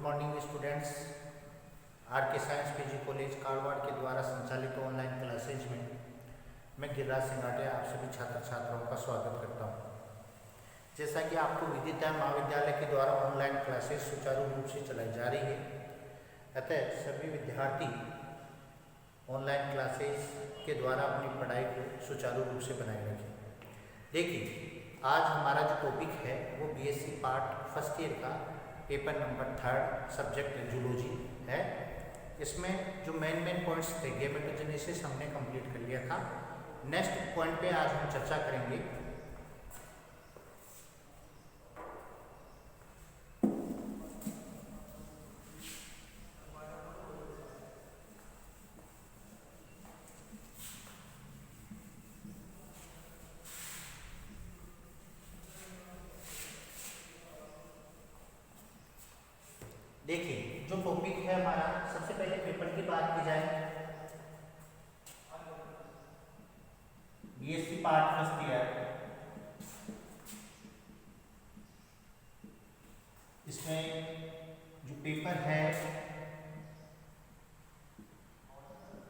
Morning students. Are के science PG college Karwad के द्वारा संचालित ऑनलाइन क्लासेज में मैं गिरिराज सिंगाटिया आप सभी छात्र छात्राओं का स्वागत करता हूं। जैसा कि आपको विदित है, महाविद्यालय के द्वारा ऑनलाइन क्लासेज सुचारू रूप से चलाई जा रही है, अतः सभी विद्यार्थी ऑनलाइन क्लासेज के द्वारा अपनी पढ़ाई को सुचारू रूप से बनाए रखें। देखिए, आज हमारा जो टॉपिक है वो बीएससी पार्ट फर्स्ट ईयर का पेपर नंबर 3 सब्जेक्ट जूलॉजी है। इसमें जो मेन पॉइंट्स थे, गेमेटोजेनेसिस हमने कंप्लीट कर लिया था। नेक्स्ट पॉइंट पे आज हम चर्चा करेंगे देखिए, जो टॉपिक है हमारा, सबसे पहले पेपर की बात की जाए, बीएससी पार्ट फर्स्ट ईयर, इसमें जो पेपर है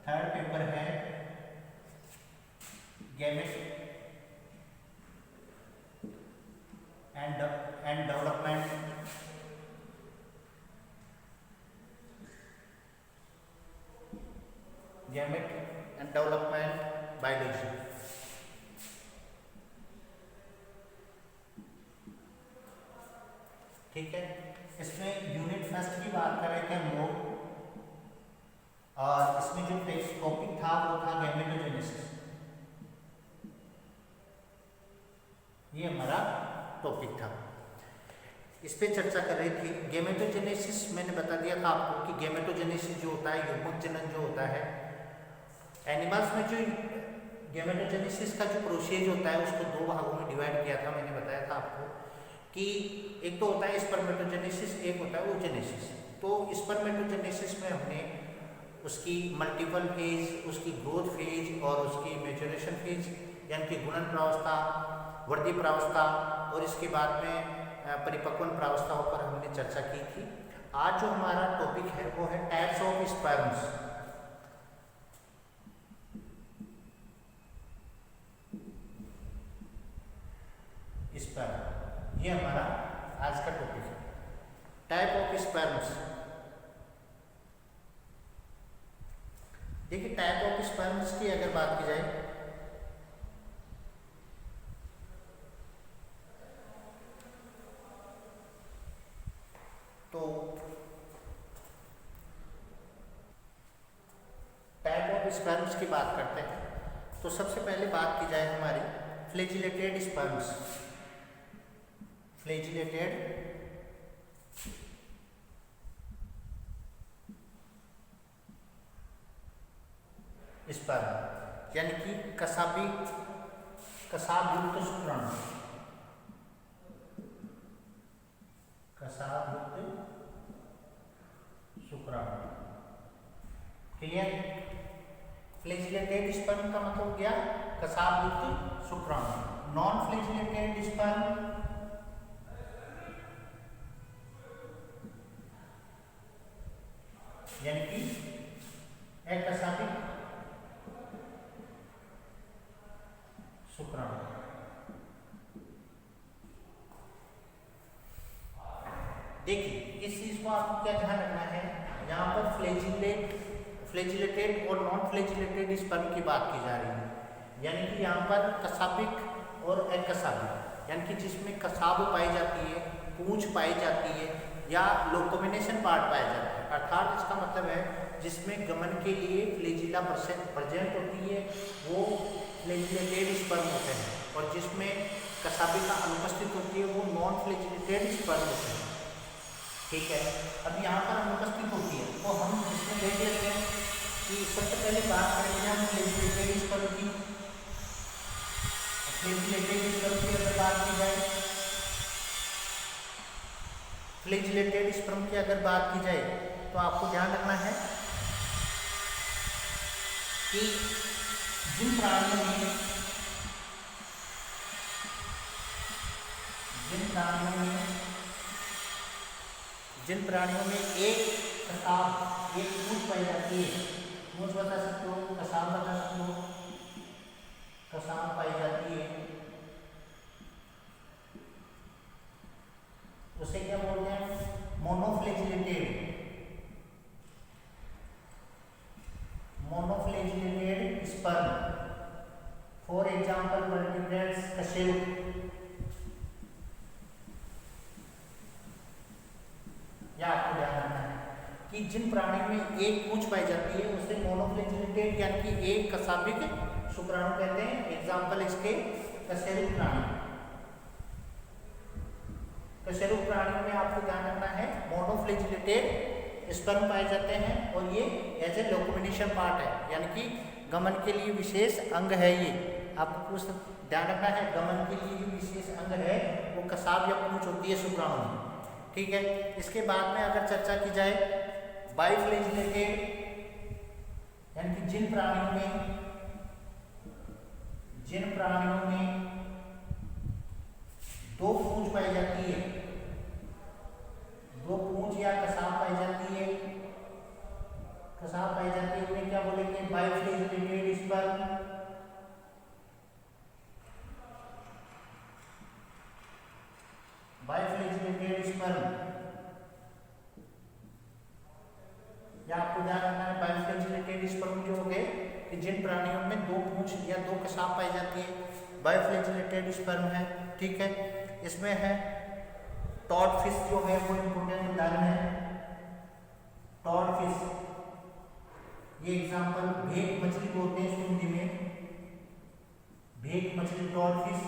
थर्ड पेपर है gamete and development gamete and development biology. ठीक है, इसमें यूनिट फर्स्ट की बात कर रहे थे हम लोग, और इसमें जो टॉपिक था वो था गैमेटोजेनेसिस। ये हमारा टॉपिक था, इस पे चर्चा कर रही थी। गैमेटोजेनेसिस मैंने बता दिया था आपको कि गैमेटोजेनेसिस जो होता है, युग्मक जनन जो होता है एनिमल्स में, जो गैमेटोजेनेसिस का जो प्रोसेस होता है उसको दो भागों में डिवाइड किया था। मैंने बताया था आपको कि एक तो होता है स्पर्मेटोजेनेसिस, एक होता है oogenesis। तो स्पर्मेटोजेनेसिस में हमने उसकी मल्टीपल फेज, उसकी ग्रोथ फेज और उसकी मैच्योरेशन फेज यानी कि गुणन प्रावस्था, वृद्धि प्रावस्था और इसके बाद में परिपक्वन प्रावस्थाओं पर हमने चर्चा की थी। आज जो हमारा टॉपिक है वो है टाइप्स ऑफ स्पर्म्स। स्पर्म, ये हमारा आज का टॉपिक है, टाइप ऑफ स्पर्म्स। देखिए, टाइप ऑफ स्पर्म्स की अगर बात की जाए तो टाइप ऑफ स्पर्म्स की बात करते हैं तो सबसे पहले बात की जाए हमारी फ्लैजिलेटेड स्पर्म्स। फ्लैजिलेटेड स्पर्म यानी कि कसाब युक्त शुक्राणु, कसाब युक्त शुक्राणु। क्लियर? फ्लैजिलेटेड स्पर्म का मतलब हो गया कसाब युक्त शुक्राणु। नॉन फ्लैजिलेटेड स्पर्म यानी कि एककसाबिक शुक्राणु। देखिए, इस चीज को आपको क्या ध्यान रखना है, यहाँ पर फ्लैजिलेटेड और नॉन फ्लैजिलेटेड स्पर्म की बात की जा रही है, यानी कि यहाँ पर कसाबिक और एककसाबिक, यानी कि जिसमें कसाब पाई जाती है, पूंछ पाई जाती है या लोकोमिनेशन पार्ट पाया जाता है। अर्थात इसका मतलब है जिसमें गमन के लिए फ्लैजिला प्रेजेंट होती है वो फ्लैजिलेटेड स्पर्म होते हैं, और जिसमें कसाबिका अनुपस्थित होती है वो नॉन फ्लैजिलेटेड स्पर्म होते हैं। ठीक है, अब यहाँ पर अनुपस्थित होती है तो हम इसमें देख लेते हैं कि सबसे पहले बात करेंगे हम फ्लैजिलेटेड स्पर्म की। फ्लैजिलेटेड स्पर्म की अगर बात की जाए, फ्लैजिलेटेड स्पर्म की अगर बात की जाए तो आपको ध्यान रखना है कि जिन प्राणियों में जिन प्राणियों में एक कसाब एक पूंछ पाई जाती है, पूंछ बता सकते हो, कसाब बता सकते हो, कसाब पाई जाती है, उसे क्या बोलते हैं? मोनोफ्लैजिलेटेड, मोनोफ्लैजिलेटेड स्पर्म। फॉर एग्जांपल वर्टिब्रेट्स, कशेरुक। या आपको ध्यान रखना है कि जिन प्राणियों में एक पूंछ पाई जाती है उसे मोनोफ्लैजिलेटेड यानी कि एक कशाभिक शुक्राणु कहते हैं। एग्जांपल इसके कशेरुक प्राणी। कशेरुक प्राणियों में आपको ध्यान रखना है मोनोफ्लैजिलेटेड स्पर्म पाए जाते हैं और ये एज ए लोकोमिनेशन पार्ट है, यानी कि गमन के लिए विशेष अंग है। ये आपको कुछ ध्यान रखना है, गमन के लिए जो विशेष अंग है वो कसाब या पूंछ होती है शुक्राणु में। ठीक है। इसके बाद में अगर चर्चा की जाए बाइफ्लैजिलेटेड, यानी कि जिन प्राणियों में दो पूंछ पाई जाती है, दो पूंछ या कसाब पाई जाती है, कसाब पाई जाती है, उन्हें क्या बोलेंगे? बाइफ्लैजिलेटेड स्पर्म। बाइफ्लैजिलेटेड स्पर्म, या आपको ध्यान रखना है बाइफ्लैजिलेटेड स्पर्म जो हो गए कि जिन प्राणियों में दो पूंछ या दो कसाब पाई जाती है, बाइफ्लैजिलेटेड स्पर्म है। ठीक है। इसमें है टॉड फिश जो है वो इंपोर्टेंट उदाहरण है। टॉड फिश, ये एग्जांपल भेक मछली बोलते हैं इसको हिंदी में, भेक मछली, टॉड फिश।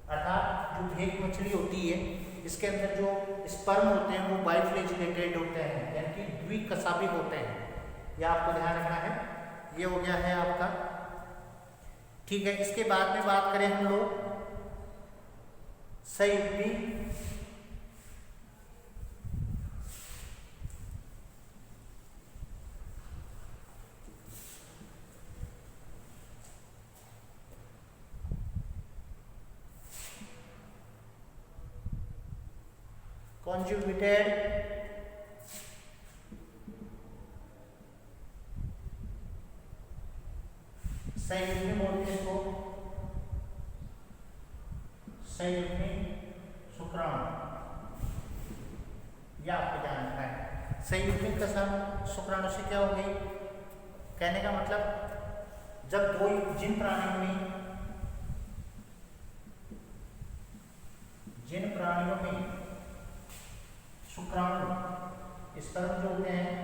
अर्थात जो भेक मछली होती है इसके अंदर जो स्पर्म होते हैं वो बाइफ्लैजिलेटेड होते हैं, यानी कि द्विकशाभिक होते हैं। यह आपको ध्यान रखना है। ये हो गया है आपका। ठीक है। इसके बाद में बात करें हम लोग संयुग्मी, conjugated, संयुग्मी बोलते हैं इसको, संयुग्मी शुक्राणु। यह आपको ध्यान रखना है। संयुग्मी शुक्राणु से क्या हो गई? कहने का मतलब जब दो जिन प्राणियों में शुक्राणु स्पर्म जो होते हैं,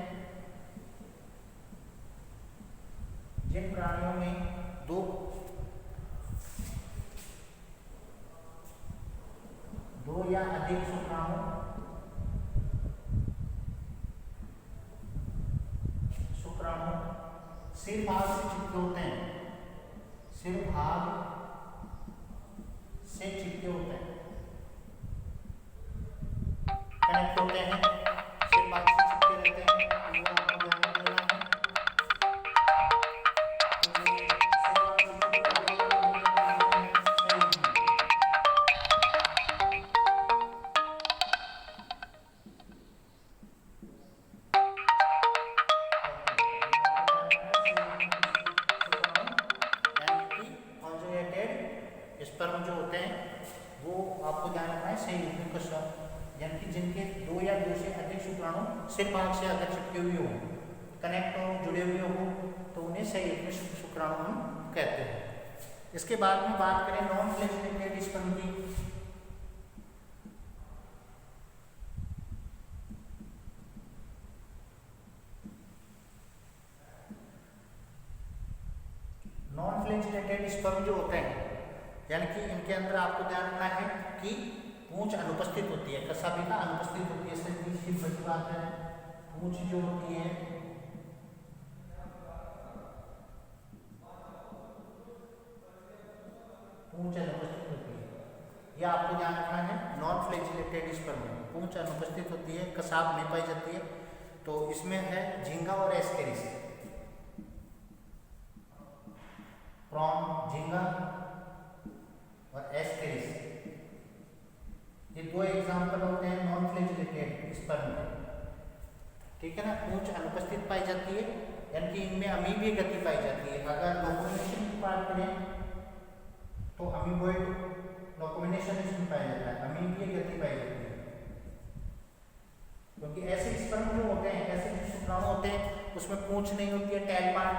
जिन प्राणियों में दो या अधिक शुक्राणु सिर भाग से चिपके होते हैं, सिर भाग से चिपके होते हैं, कनेक्ट होते हैं, सिर भाग से चिपके रहते हैं। स्पर्म जो होते हैं वो आपको ध्यान रखना है संयुग्मिक शुक्राणु, यानी कि जिनके दो या दो से अधिक शुक्राणु सिर भाग से अगर चिपके हुए हो, कनेक्ट हो, जुड़े हुए हो, तो उन्हें संयुग्मिक शुक्राणु हम कहते हैं। इसके बाद में बात करें नॉन फ्लैजिलेटेड स्पर्म की। नॉन फ्लैजिलेटेड स्पर्म जो होते हैं, यानी कि इनके अंदर आपको ध्यान रखना है कि पूंछ अनुपस्थित होती है, कशाभिका अनुपस्थित होती है। सीधी बड़ी बात है, पूंछ जो होती है पूंछ अनुपस्थित होती है। यह आपको ध्यान रखना है। नॉन फ्लैजिलेटेड स्पर्म में पूंछ अनुपस्थित होती है, कसाब नहीं पाई जाती है। तो इसमें है झींगा और एस्केरिस। प्रॉन, झींगा और एस्केरिस, ये दो एग्जाम्पल होते हैं नॉन रिलेटेड स्पर्म में, ठीक है ना, पूंछ अनुपस्थित पाई जाती है, यानी कि इनमें अमीबीय गति पाई जाती है। अगर लोकोमिनेशन की बात करें तो अमीबॉइड लोकोमिनेशन इसमें पाया जाता है, अमीबीय गति पाई जाती है, क्योंकि ऐसे स्पर्म जो होते हैं, ऐसे जो शुक्राणु होते हैं उसमें पूंछ नहीं होती है, टेल पार्ट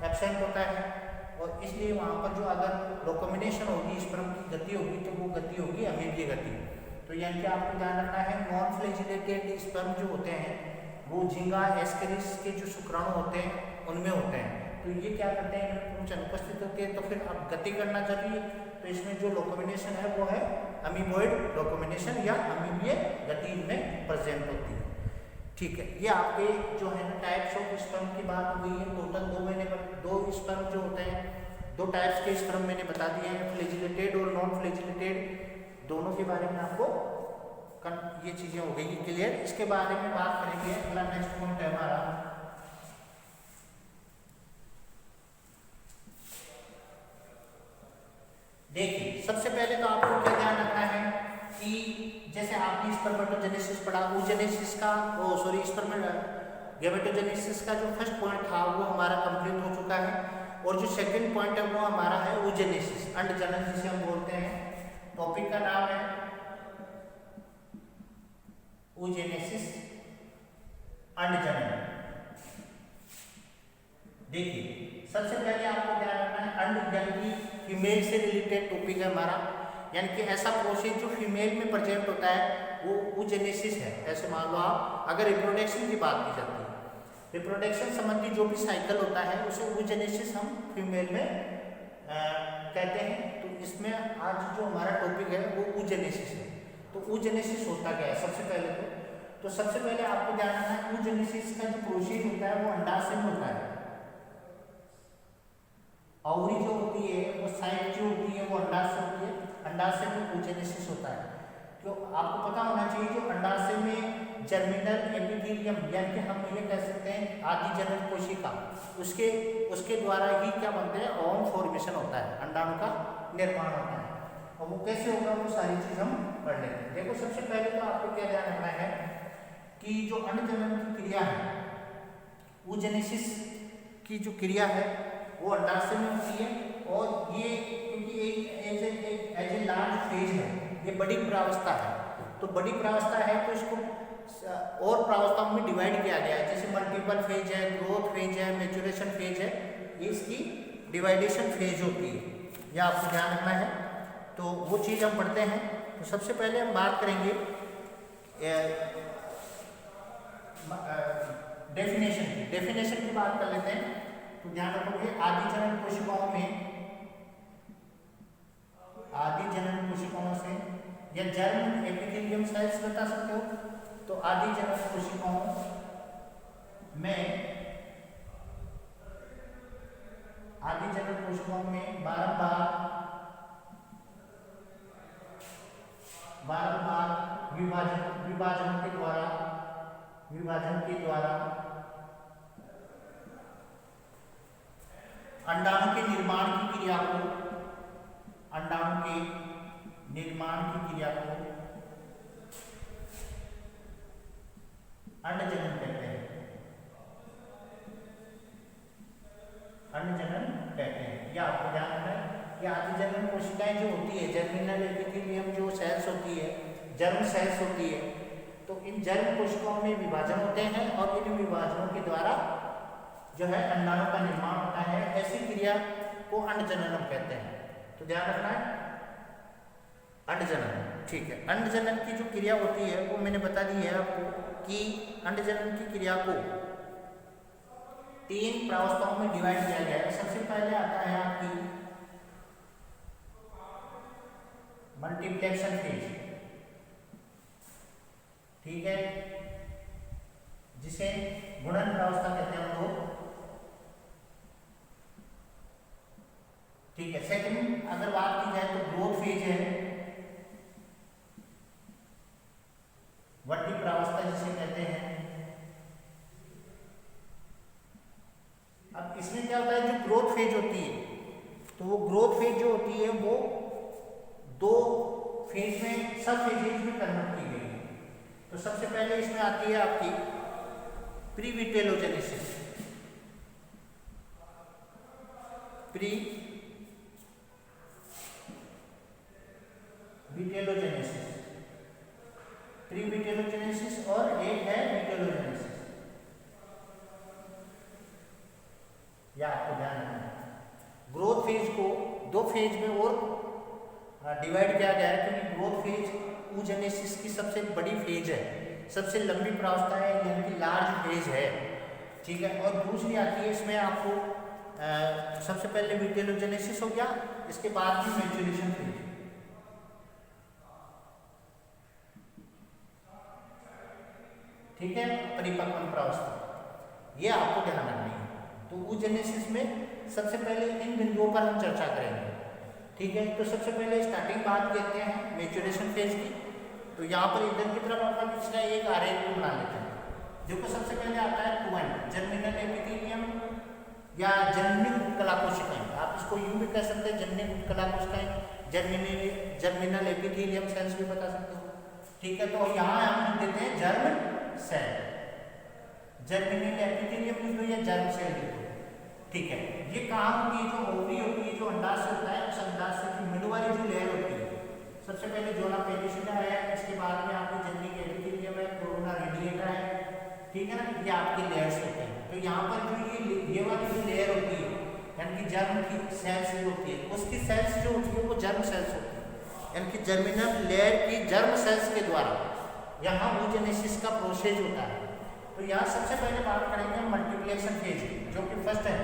एब्सेंट होता है, और इसलिए वहाँ पर जो अगर लोकोमिनेशन होगी, स्पर्म की गति होगी, तो वो गति होगी अमीबीय गति। तो यानी कि आपको ध्यान रखना है, नॉन फ्लैजिलेटेड स्पर्म जो होते हैं वो झींगा एस्केरिस के जो शुक्राणु होते हैं उनमें होते हैं। तो ये क्या करते हैं, इनमें पूंछ अनुपस्थित होती है, तो फिर अब गति करना जरूरी है, तो इसमें जो लोकोमिनेशन है वो है अमीबॉइड लोकोमिनेशन या अमीबीय गति इनमें प्रेजेंट होती है। ठीक है, ये आपके जो है ना टाइप्स ऑफ स्पर्म की बात हो गई है। टोटल दो स्पर्म जो होते हैं, दो टाइप्स के स्पर्म मैंने बता दिए हैं, फ्लैजिलेटेड और नॉन फ्लैजिलेटेड, दोनों के बारे में आपको ये चीजें हो गई क्लियर। इसके बारे में बात करेंगे, अगला नेक्स्ट पॉइंट है हमारा देखिए, सबसे पहले तो आपको क्या ध्यान रखना है कि जैसे आपने स्पर्मेटोजेनेसिस पढ़ा, oogenesis का गैमेटोजेनेसिस का जो फर्स्ट पॉइंट था वो हमारा कंप्लीट हो चुका है, और जो सेकंड पॉइंट है वो हमारा है oogenesis, अंडजनन जिसे हम बोलते हैं। टॉपिक का नाम है oogenesis, अंडजनन। देखिए, सबसे पहले आपको ध्यान रखना है अंड यानी कि फीमेल से रिलेटेड टॉपिक है हमारा, यानी कि ऐसा प्रोसेस जो फीमेल में प्रेजेंट होता है वो oogenesis है। ऐसे मान लो आप, अगर रिप्रोडक्शन की बात की जाती है, रिप्रोडक्शन संबंधी जो भी साइकिल होता है उसे oogenesis हम फीमेल में कहते हैं। तो इसमें आज जो हमारा टॉपिक है वो oogenesis है। तो oogenesis होता क्या है, सबसे पहले तो सबसे पहले आपको ध्यान रखना है oogenesis का जो प्रोसेस होता है वो अंडाशय में होता है। ओवरी जो होती है वो साइड जो होती है वो अंडाशय होती है, अंडाशय में oogenesis होता है। तो आपको पता होना चाहिए जो अंडाशय में जर्मिनल एपिथेलियम, यानी कि हम ये कह सकते हैं आदि जनन कोशिका, उसके द्वारा ही क्या बनते हैं, ओवम फॉर्मेशन होता है, अंडाणु का निर्माण होता है। और वो कैसे होगा वो सारी चीज हम पढ़ लेते हैं। देखो, सबसे पहले तो आपको क्या ध्यान रखना है कि जो अंडजनन की क्रिया है, oogenesis की जो क्रिया है वो अंडाशय में होती है, और ये क्योंकि एक एज ए लार्ज फेज है, ये बड़ी प्रावस्था है, तो बड़ी प्रावस्था है तो इसको और प्रावस्थाओं में डिवाइड किया गया है, जैसे मल्टीपल फेज है, ग्रोथ फेज है, मैच्योरेशन फेज है, ये इसकी डिवाइडेशन फेज होती है, यह आपको ध्यान रखना है। तो वो चीज़ हम पढ़ते हैं। तो सबसे पहले हम बात करेंगे डेफिनेशन की बात कर लेते हैं। तो ध्यान रखोगे, आदि जनन कोशिकाओं से या जर्म एपिथेलियम सेल्स बता सकते हो। तो आदि जनन कोशिकाओं में बारंबार विभाजन के द्वारा अंडाणु के निर्माण की क्रिया को अंडजनन कहते हैं। या आपको ध्यान रखना है कि आदि जनन कोशिकाएं जो होती है, जर्मिनल एपिथेलियम जो सेल्स होती है, जर्म सेल्स होती है, तो इन जर्म कोशिकाओं में विभाजन होते हैं और इन विभाजनों के द्वारा जो है अंडाणु का निर्माण होता है। ऐसी क्रिया को अंडजनन कहते हैं। तो ध्यान रखना है अंडजनन, ठीक है। अंडजनन की जो क्रिया होती है वो मैंने बता दी है आपको कि अंडजनन की क्रिया को 3 प्रावस्थाओं में डिवाइड किया गया है। सबसे पहले आता है आपकी मल्टीप्लेक्शन फेज, ठीक है, जिसे गुणन प्रावस्था कहते हैं हम लोग, ठीक है। सेकंड अगर बात की जाए तो ग्रोथ फेज है, वृद्धि प्रावस्था जिसे कहते हैं। अब इसमें क्या होता है, जो ग्रोथ फेज होती है, तो वो ग्रोथ फेज जो होती है वो 2 फेज में, सब फेजेज में कन्वर्ट की गई है। तो सबसे पहले इसमें आती है आपकी प्रीविटेलोजेनेसिस। प्रीविटेलोजेनेसिस और एक है विटेलोजेनेसिस। यह आपको ध्यान रखना है। ग्रोथ फेज को दो फेज में और डिवाइड किया गया है, क्योंकि ग्रोथ फेज oogenesis की सबसे बड़ी फेज है, सबसे लंबी प्रावस्था है, यानी कि लार्ज फेज है, ठीक है। और दूसरी आती है इसमें आपको सबसे पहले विटेलोजेनेसिस हो गया, इसके बाद भी मैच्योरेशन फेज, ठीक है, परिपक्वन प्रावस्था, ये आपको ध्यान रखनी है। तो oogenesis में सबसे पहले इन बिंदुओं पर हम चर्चा करेंगे, ठीक है। तो सबसे पहले स्टार्टिंग बात कहते हैं मैच्योरेशन फेज की। तो यहाँ पर इधर की तरफ अपन इसका एक आरेख बना लेते हैं। देखो सबसे पहले आता है टूएंट, जर्मिनल एपिथेलियम या जननी उत्कला कोशिकाएं, आप इसको यूं भी कह सकते हैं, जननी उत्कला कोशिकाएं, जर्मिनल एपिथेलियम सेल्स भी बता सकते हो, ठीक है। तो यहाँ हम देते हैं जर्म सेल, जर्मिनल एपिथेलियम लिख दो या जर्म सेल लिख दो, ठीक है। ये कहाँ होती है? जो ओवरी होती है, जो अंडाशय होता है, उस अंडाशय की मिड वाली जो लेयर होती है, सबसे पहले जोना पेलिसिटा है, इसके बाद में आपकी जननी एपिथेलियम है, कोरोना रेडिएटा है, ठीक है ना, ये आपके लेयर्स होते हैं। तो यहाँ पर जो ये वाली जो लेयर होती है, यानी कि जर्म की सेल्स जो होती है, उसकी सेल्स जो होती है वो जर्म सेल्स होती है, यानी कि जर्मिनल लेयर की जर्म सेल्स के द्वारा यहाँ oogenesis का प्रोसेस होता है। तो यहाँ सबसे पहले बात करेंगे मल्टीप्लिकेशन फेज, जो कि फर्स्ट है।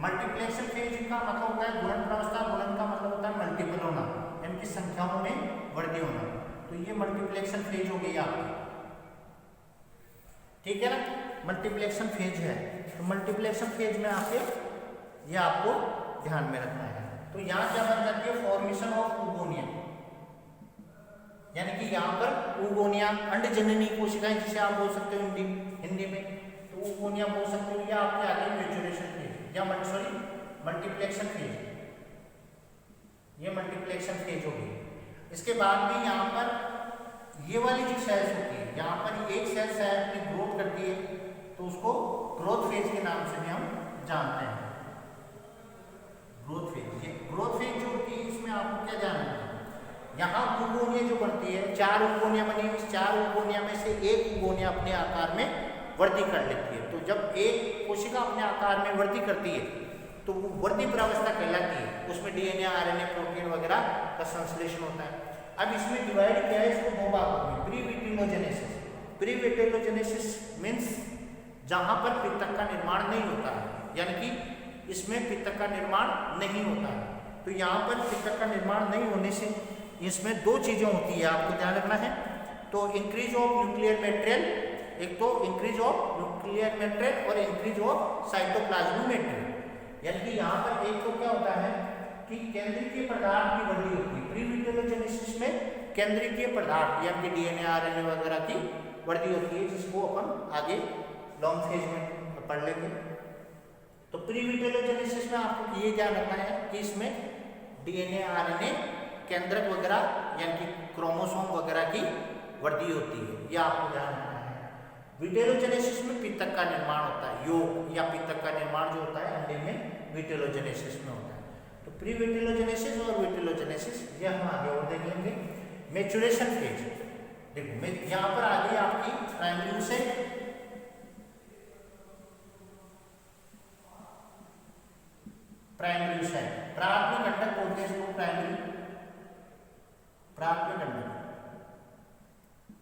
मल्टीप्लिकेशन फेज का मतलब होता है गुणन प्रावस्था, गुणन का मतलब होता है मल्टीपल होना, यानी कि संख्याओं में वृद्धि होना। तो ये मल्टीप्लिकेशन फेज हो गई आपकी, ठीक है ना, मल्टीप्लिकेशन फेज है। तो मल्टीप्लिकेशन फेज में आके ये आपको ध्यान में रखना है। तो यहाँ क्या बन जाती है? फॉर्मेशन ऑफ oogonia, यानी कि यहाँ पर oogonia अंडजननी कोशिकाएं, जिसे आप बोल सकते हो हिंदी में, तो oogonia बोल सकते हो, या आपके आगे मैच्योरेशन फेज या मल्टीप्लिकेशन फेज, ये मल्टीप्लिकेशन फेज हो गई। इसके बाद में यहाँ पर ये वाली जो सेल्स होती है, यहाँ पर एक सेल अपनी ग्रोथ करती है, तो उसको ग्रोथ फेज के नाम से भी हम जानते हैं, ग्रोथ फेज। ये ग्रोथ फेज जो होती है, इसमें आपको क्या जानना है? यहाँ oogonia जो बनती है, 4 oogonia बनी है, इस 4 oogonia में से एक oogonia अपने आकार में वृद्धि कर लेती है। तो जब एक कोशिका अपने आकार में वृद्धि करती है तो वो वृद्धि प्रावस्था कहलाती है, उसमें डीएनए, आरएनए, प्रोटीन वगैरह का संश्लेषण होता है। अब इसमें डिवाइड किया है इसको दो भागों में, प्रीविटेलोजेनेसिस। प्रीविटेलोजेनेसिस मीन्स जहाँ पर पित्तक का निर्माण नहीं होता है, यानी कि इसमें पित्तक का निर्माण नहीं होता है। तो यहाँ पर पित्तक का निर्माण नहीं होने से इसमें दो चीज़ें होती है, आपको ध्यान रखना है। तो इंक्रीज ऑफ न्यूक्लियर मेटेरियल, एक तो इंक्रीज ऑफ न्यूक्लियर मेटेरियल और इंक्रीज ऑफ साइटोप्लाज्मिक मेटेरियल, यानी कि यहाँ पर एक तो क्या होता है कि केंद्रीय पदार्थ की वृद्धि होती है। प्रीविटेलोजेनेसिस में केंद्रीय पदार्थ यानी कि डीएनए, आरएनए वगैरह की वृद्धि होती है, जिसको अपन आगे लॉन्ग फेज में पढ़ लेंगे। तो प्रीविटेलोजेनेसिस में आपको ये ध्यान रखना है कि इसमें डीएनए, आरएनए, केंद्रक वगैरह यानी कि क्रोमोसोम वगैरह की वृद्धि होती है, ये आपको ध्यान रखना है। विटेलोजेनेसिस में पित्तक का निर्माण होता है, योग या पित्तक का निर्माण जो होता है अंडे में, विटेलोजेनेसिस में होता है। तो प्रीविटेलोजेनेसिस और विटेलोजेनेसिस ये हम आगे और देख लेंगे। मैच्योरेशन फेज, देखो यहाँ पर आ गई आपकी प्राइमरी oocyte, प्राइमरी oocyte, प्राथमिक अंडक बोलते हैं इसको, प्राथमिक अंडक।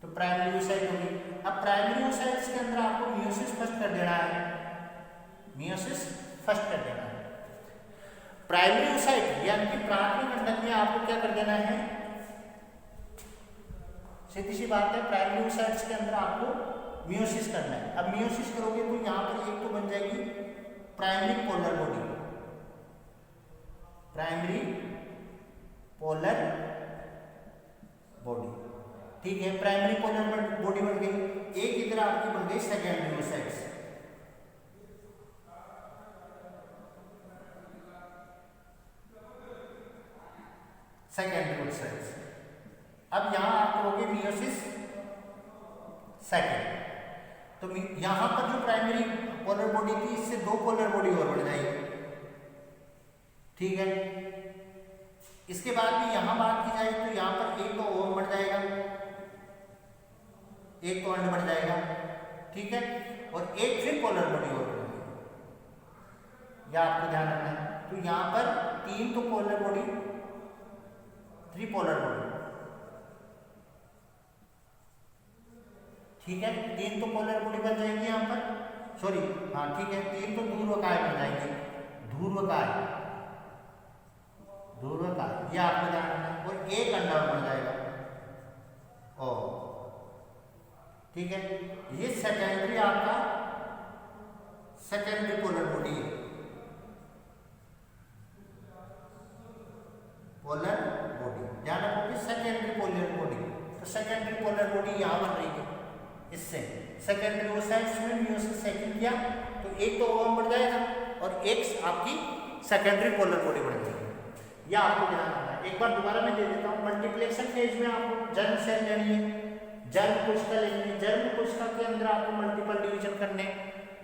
तो प्राइमरी oocyte होगी। अब प्राइमरी oocyte के अंदर आपको मियोसिस फर्स्ट कर देना है, मियोसिस फर्स्ट कर देना है। प्राइमरी oocyte यानी कि प्राथमिक अंडक में आपको क्या कर देना है? सीधी सी बात है, प्राइमरी oocyte के अंदर आपको मियोसिस करना है। अब मियोसिस करोगे तो यहाँ पर एक तो बन जाएगी primary polar body, primary polar body, ठीक है, प्राइमरी पोलर बॉडी बन गई। एक इधर आपकी बन गई सेकेंडरी oocytes, सेकेंडरी oocytes। अब यहां आप करोगे मियोसिस सेकेंड। तो यहां पर जो प्राइमरी पोलर बॉडी थी इससे दो पोलर बॉडी और बढ़ जाएगी, ठीक है। इसके बाद भी यहां बात की जाए तो यहां पर एक तो ओम बढ़ जाएगा, एक तो अंड बढ़ जाएगा, ठीक है, और एक फिर पोलर बॉडी और बढ़ जाएगी, यह आपको ध्यान रखना है। तो यहां पर तीन तो polar body, three polar body, ठीक है, तीन तो पोलर बॉडी बन जाएंगी यहाँ पर, सॉरी हाँ ठीक है, तीन तो ध्रुवकाय बन जाएंगे, ध्रुवकाय, ध्रुवकाय, ये आपको ध्यान रखना है, और एक अंडा बन जाएगा, ओ ठीक है। ये सेकेंडरी आपका सेकेंडरी पोलर बॉडी है, पोलर बॉडी, ध्यान रखो कि सेकेंडरी पोलर बॉडी, तो सेकेंडरी पोलर बॉडी यहाँ बन रही है, इससे सेकेंडरी ओसाइट्स में मियोसिस सेकंड किया तो एक तो ओवम बढ़ जाएगा और एक आपकी सेकेंडरी पोलर बॉडी बढ़ जाएगी, यह आपको ध्यान रखना है। एक बार दोबारा मैं दे देता हूँ। मल्टीप्लेक्शन फेज में आपको जर्म सेल लेनी है, जर्म कोशिका लेनी है, जर्म कोशिका के अंदर आपको मल्टीपल डिवीजन करने,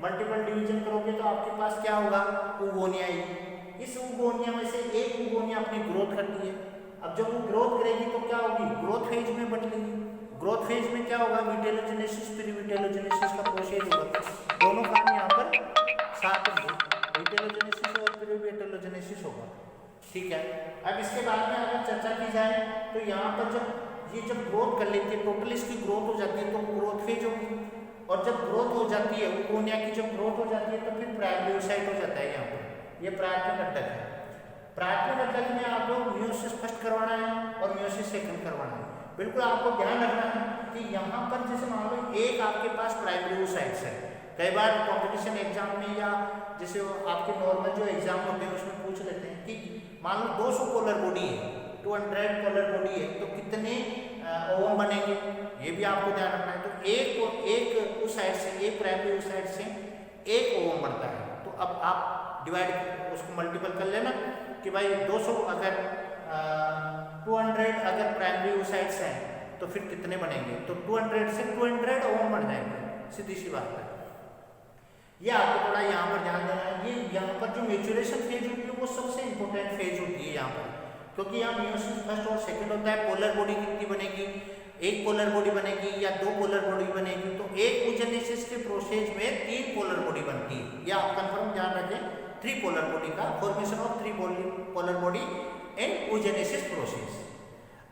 मल्टीपल डिवीजन करोगे तो आपके पास क्या होगा, ओवोनिया आएगी। इस ओवोनिया में से एक ओवोनिया अपनी ग्रोथ करती है। अब जब वो ग्रोथ करेगी तो क्या होगी, ग्रोथ फेज में बदलेगी। ग्रोथ फेज में क्या होगा, विटेलोजेनेसिस पेरीविटेलोजेनेसिस का प्रोसेस होगा, दोनों काम यहाँ पर साथ में, विटेलोजेनेसिस और पेरीविटेलोजेनेसिस होगा, ठीक है। अब इसके बाद में अगर चर्चा की जाए तो यहाँ पर जब ग्रोथ कर लेती है, टोटल इसकी ग्रोथ हो जाती है तो ग्रोथ फेज होगी, और जब ग्रोथ हो जाती है ओवोनिया की, जब ग्रोथ हो जाती है तो फिर प्राइमरी ओसाइट हो जाता है। यहाँ पर ये प्राथमिक घटक है। प्राथमिक घटक में आपको मियोसिस फर्स्ट करवाना है और मियोसिस सेकंड करवाना है। बिल्कुल आपको ध्यान रखना है कि यहाँ पर जैसे मान लो एक आपके पास प्राइमरी ओसाइट्स है, कई बार कॉम्पिटिशन एग्जाम में या जैसे आपके नॉर्मल जो एग्जाम होते हैं उसमें पूछ लेते हैं कि मान लो 200 पोलर बॉडी है, 200 पोलर बॉडी है, तो कितने ओवम बनेंगे, ये भी आपको ध्यान रखना है। तो एक ओसाइट से, एक प्राइमरी ओसाइट से एक ओवम बनता है। तो अब आप डिवाइड उसको मल्टीपल कर लेना कि भाई 200 अगर 200 अगर प्राइमरी ओसाइट्स हैं तो फिर कितने बनेंगे, तो 200 से 200 ओवम बन जाएंगे, सीधी सी बात है। ये आपको थोड़ा यहाँ पर ध्यान देना है। ये यहाँ पर जो मैच्योरेशन फेज होती है वो सबसे इंपॉर्टेंट फेज होती है यहाँ पर, क्योंकि यहाँ मियोसिस फर्स्ट और सेकंड होता है। पोलर बॉडी कितनी बनेगी, एक पोलर बॉडी बनेगी या दो पोलर बॉडी बनेगी, तो एक ओजेनेसिस के प्रोसेस में 3 पोलर बॉडी बनती है। यह आप कंफर्म ध्यान रखें, 3 पोलर बॉडी का formation of 3 polar body in oogenesis process.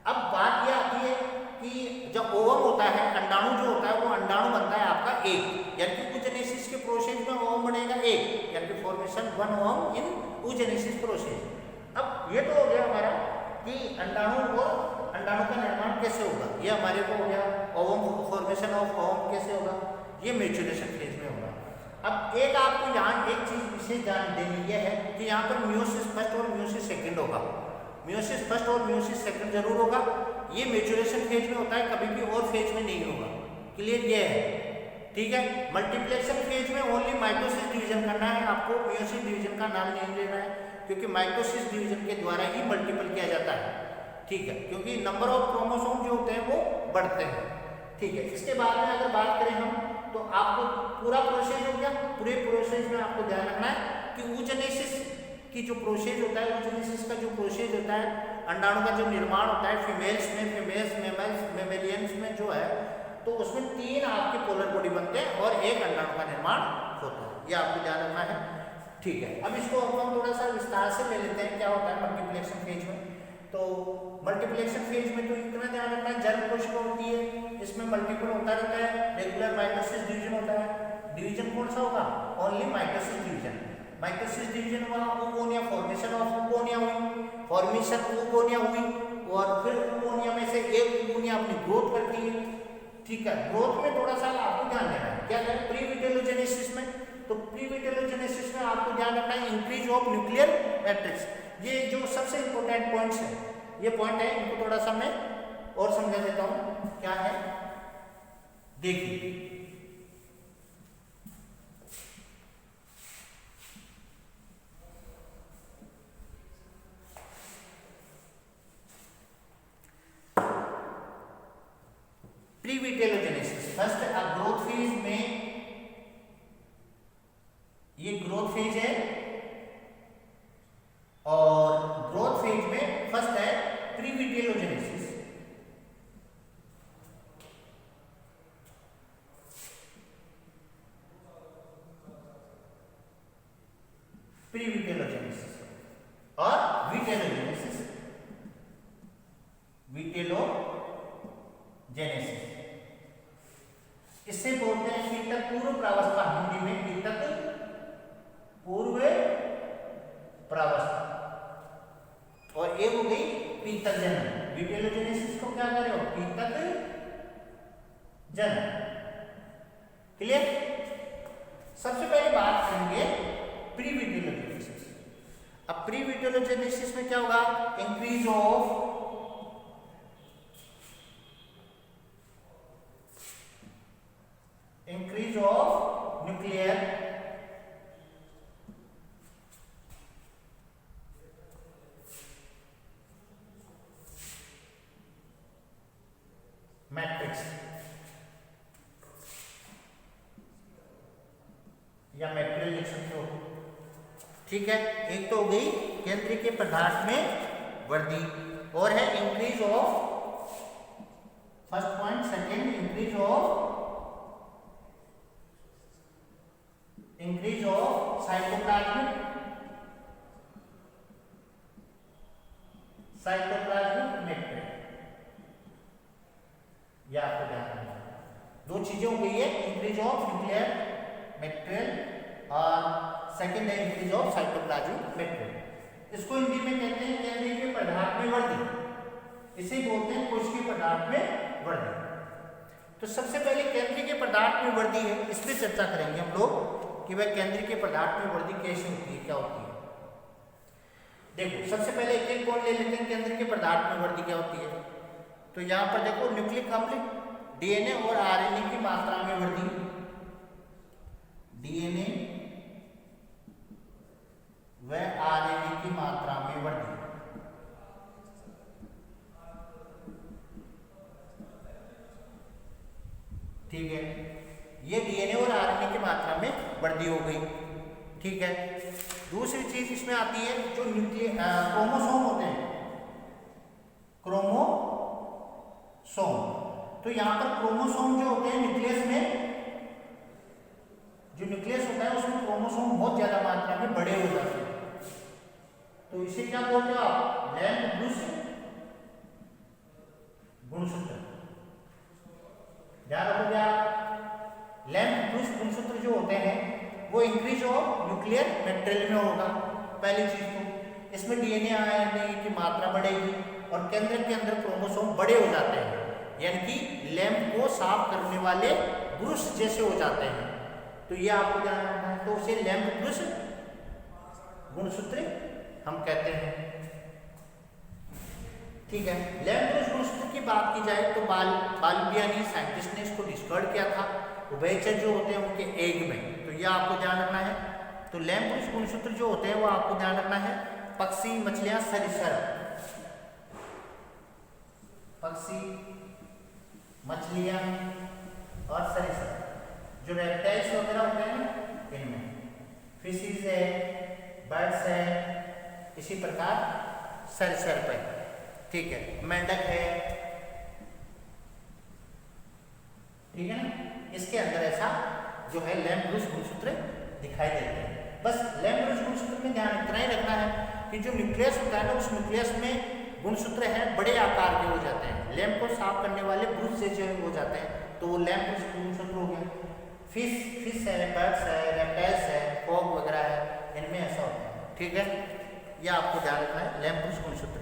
अब बात यह आती है कि जब ओवम होता है, अंडाणु जो होता है वो अंडाणु बनता है आपका एक, यानी कि ओजेनेसिस के प्रोसेस में ओवम बनेगा एक, यानी कि फॉर्मेशन 1 ओवम इन ओजेनेसिस प्रोसेस। अब ये तो हो गया हमारा कि अंडाणु और अंडाणु का निर्माण कैसे होगा, ये हमारे को हो गया। ओवम फॉर्मेशन ऑफ ओवम कैसे होगा, ये मैच्योरेशन फेज में होगा। अब एक आपको यहाँ एक चीज विशेष ध्यान देनी यह है कि यहाँ पर मियोसिस फर्स्ट और मियोसिस सेकंड होगा, मियोसिस फर्स्ट और मियोसिस सेकंड जरूर होगा। ये मैच्योरेशन फेज में होता है, कभी भी और फेज में नहीं होगा। क्लियर ये है, ठीक है। मल्टीप्लेक्शन फेज में ओनली माइटोसिस डिवीजन करना है आपको, मियोसिस डिवीजन का नाम नहीं लेना है, क्योंकि माइटोसिस डिवीजन के द्वारा ही मल्टीपल किया जाता है, ठीक है, क्योंकि नंबर ऑफ क्रोमोसोम जो होते हैं वो बढ़ते हैं, ठीक है। इसके बाद में अगर बात करें हम तो आपको पूरा प्रोसेस हो गया। पूरे प्रोसेस में आपको ध्यान रखना है कि ओजेनेसिस की जो प्रोसेस होता है, ओजेनेसिस का जो प्रोसेस होता है, अंडाणु का जो निर्माण होता है फीमेल्स में, मेमेलियंस में जो है, तो उसमें 3 आपके पोलर बॉडी बनते हैं और एक अंडाणु का निर्माण होता है। ये आपको ध्यान रखना है, ठीक है। अब इसको हम थोड़ा सा विस्तार से ले लेते हैं क्या होता है मल्टीप्लेक्शन फेज में। तो मल्टीप्लेक्शन फेज में तो इतना ध्यान रखना है, जर्म कोशिका होती है, इसमें मल्टीपल होता रहता है, रेगुलर माइटोसिस डिवीजन होता है। डिवीजन कौन सा होगा, only mitosis division. Mitosis division हुआ, ओवोनिया फॉर्मेशन ऑफ ओवोनिया हुई, फॉर्मेशन ओवोनिया हुई, और फिर ओवोनिया में से एक ओवोनिया अपनी ग्रोथ करती है, ठीक है। ग्रोथ में थोड़ा सा आपको ध्यान देना है, क्या करें प्रीविटेलोजेनेसिस में, तो प्रीविटेलोजेनेसिस में आपको ध्यान रखना है इंक्रीज ऑफ न्यूक्लियर मैट्रिक्स। ये जो सबसे इंपॉर्टेंट पॉइंट्स है, ये पॉइंट है, इनको थोड़ा सा मैं और समझा देता हूं क्या है, देखिए। प्रीविटेलोजेनेसिस, फर्स्ट ग्रोथ फेज में, ये ग्रोथ फेज है और ग्रोथ फेज में फर्स्ट है प्रीविटेलोजेनेसिस। प्रीविटेलोजेनेसिस और विटेलोजेनेसिस। विटेलोजेनेसिस इससे बोलते हैं कीटक पूर्व प्रावस्था, हिंदी में कीटक पूर्व प्रावस्था। और एक हो गई पीतक जनन। विटेलोजेनेसिस को क्या कर रहे हो? पीतक जनन। क्लियर? सबसे पहले बात करेंगे प्रीविटेलोजेनेसिस। अब प्रीविटेलोजेनेसिस में क्या होगा? इंक्रीज ऑफ न्यूक्लियर मैट्रिक्स या मैट्रियल लिख सकते हो। ठीक है, एक तो हो गई केंद्रीय पदार्थ में वृद्धि, और है increase of, first point. Second, increase of cytoplasmic matrix. या आपको ध्यान रखना, दो चीजें हो गई है, इंक्रीज ऑफ न्यूक्लियर मैट्रियल और सेकेंड है इंक्रीज ऑफ साइटोप्लाज्मिक मैट्रियल। इसको हिंदी में कहते हैं केंद्रीय के पदार्थ में वृद्धि। इसे बोलते हैं कोशिकीय पदार्थ में वृद्धि। तो सबसे पहले केंद्रीय के पदार्थ में वृद्धि है, इस पर चर्चा करेंगे हम लोग कि वह केंद्रीय के पदार्थ में वृद्धि कैसे होती है, क्या होती है। देखो, सबसे पहले एक एक कौन ले लेते हैं केंद्रीय के पदार्थ में वृद्धि क्या होती है। तो यहाँ पर देखो, न्यूक्लिक अम्ल, डीएनए और आरएनए की मात्रा में वृद्धि। डीएनए व आरएनए की मात्रा में वृद्धि। ठीक है, ये डीएनए और आरएनए की मात्रा में वृद्धि हो गई। ठीक है, दूसरी चीज इसमें आती है जो क्रोमोसोम होते हैं, क्रोमोसोम। तो यहाँ पर क्रोमोसोम जो होते हैं न्यूक्लियस में, जो न्यूक्लियस होता है उसमें क्रोमोसोम बहुत ज्यादा मात्रा में बड़े हो जाते हैं। तो इसे क्या बोलते हो आप? लैम्ब-ब्लूस गुणसूत्र। ध्यान रखोगे आप, लैम्ब-ब्लूस गुणसूत्र जो होते हैं वो इंक्रीज ऑफ न्यूक्लियर मैट्रियल में होगा। पहली चीज तो इसमें डीएनए आरएनए की मात्रा बढ़ेगी और केंद्र के अंदर क्रोमोसोम बड़े हो जाते हैं, यानी कि लैम्प को साफ करने वाले ब्रश जैसे हो जाते हैं। तो ये आपको ध्यान रखना है। तो उसे लैम्प ब्रश गुणसूत्र हम कहते हैं। ठीक है, लैम्प ब्रश गुणसूत्र की बात की जाए तो बाल्बियानी साइंटिस्ट ने इसको डिस्कवर किया था उभयचर जो होते हैं उनके एग में। तो ये आपको ध्यान रखना है। तो लैम्प ब्रश गुणसूत्र जो होते हैं वो आपको ध्यान रखना है, पक्षी, मछलियां, सरीसृप, पक्षी, मछलियां और सरीसृप, जो रेप्टाइल्स वगैरह होते हैं ना, इनमें फिशेस है, बर्ड्स है, इसी प्रकार सरीसृप है। ठीक है, मेंढक है, ठीक है ना, इसके अंदर ऐसा जो है लैम्प ब्रश गुणसूत्र दिखाई देते हैं। बस लैम्प ब्रश गुणसूत्र में ध्यान इतना ही रखना है कि जो न्यूक्लियस होता है ना, उस न्यूक्लियस में गुणसूत्र है बड़े आकार के हो जाते हैं, लैम्प को साफ करने वाले ब्रश से जो हो जाते हैं, तो वो लैम्प ब्रश गुणसूत्र हो गया। फिश है, बर्ड्स है, रेप्टाइल्स है, फॉग वगैरह है, इनमें ऐसा होता है। ठीक है, यह आपको ध्यान रखना है, लैम्प ब्रश गुणसूत्र।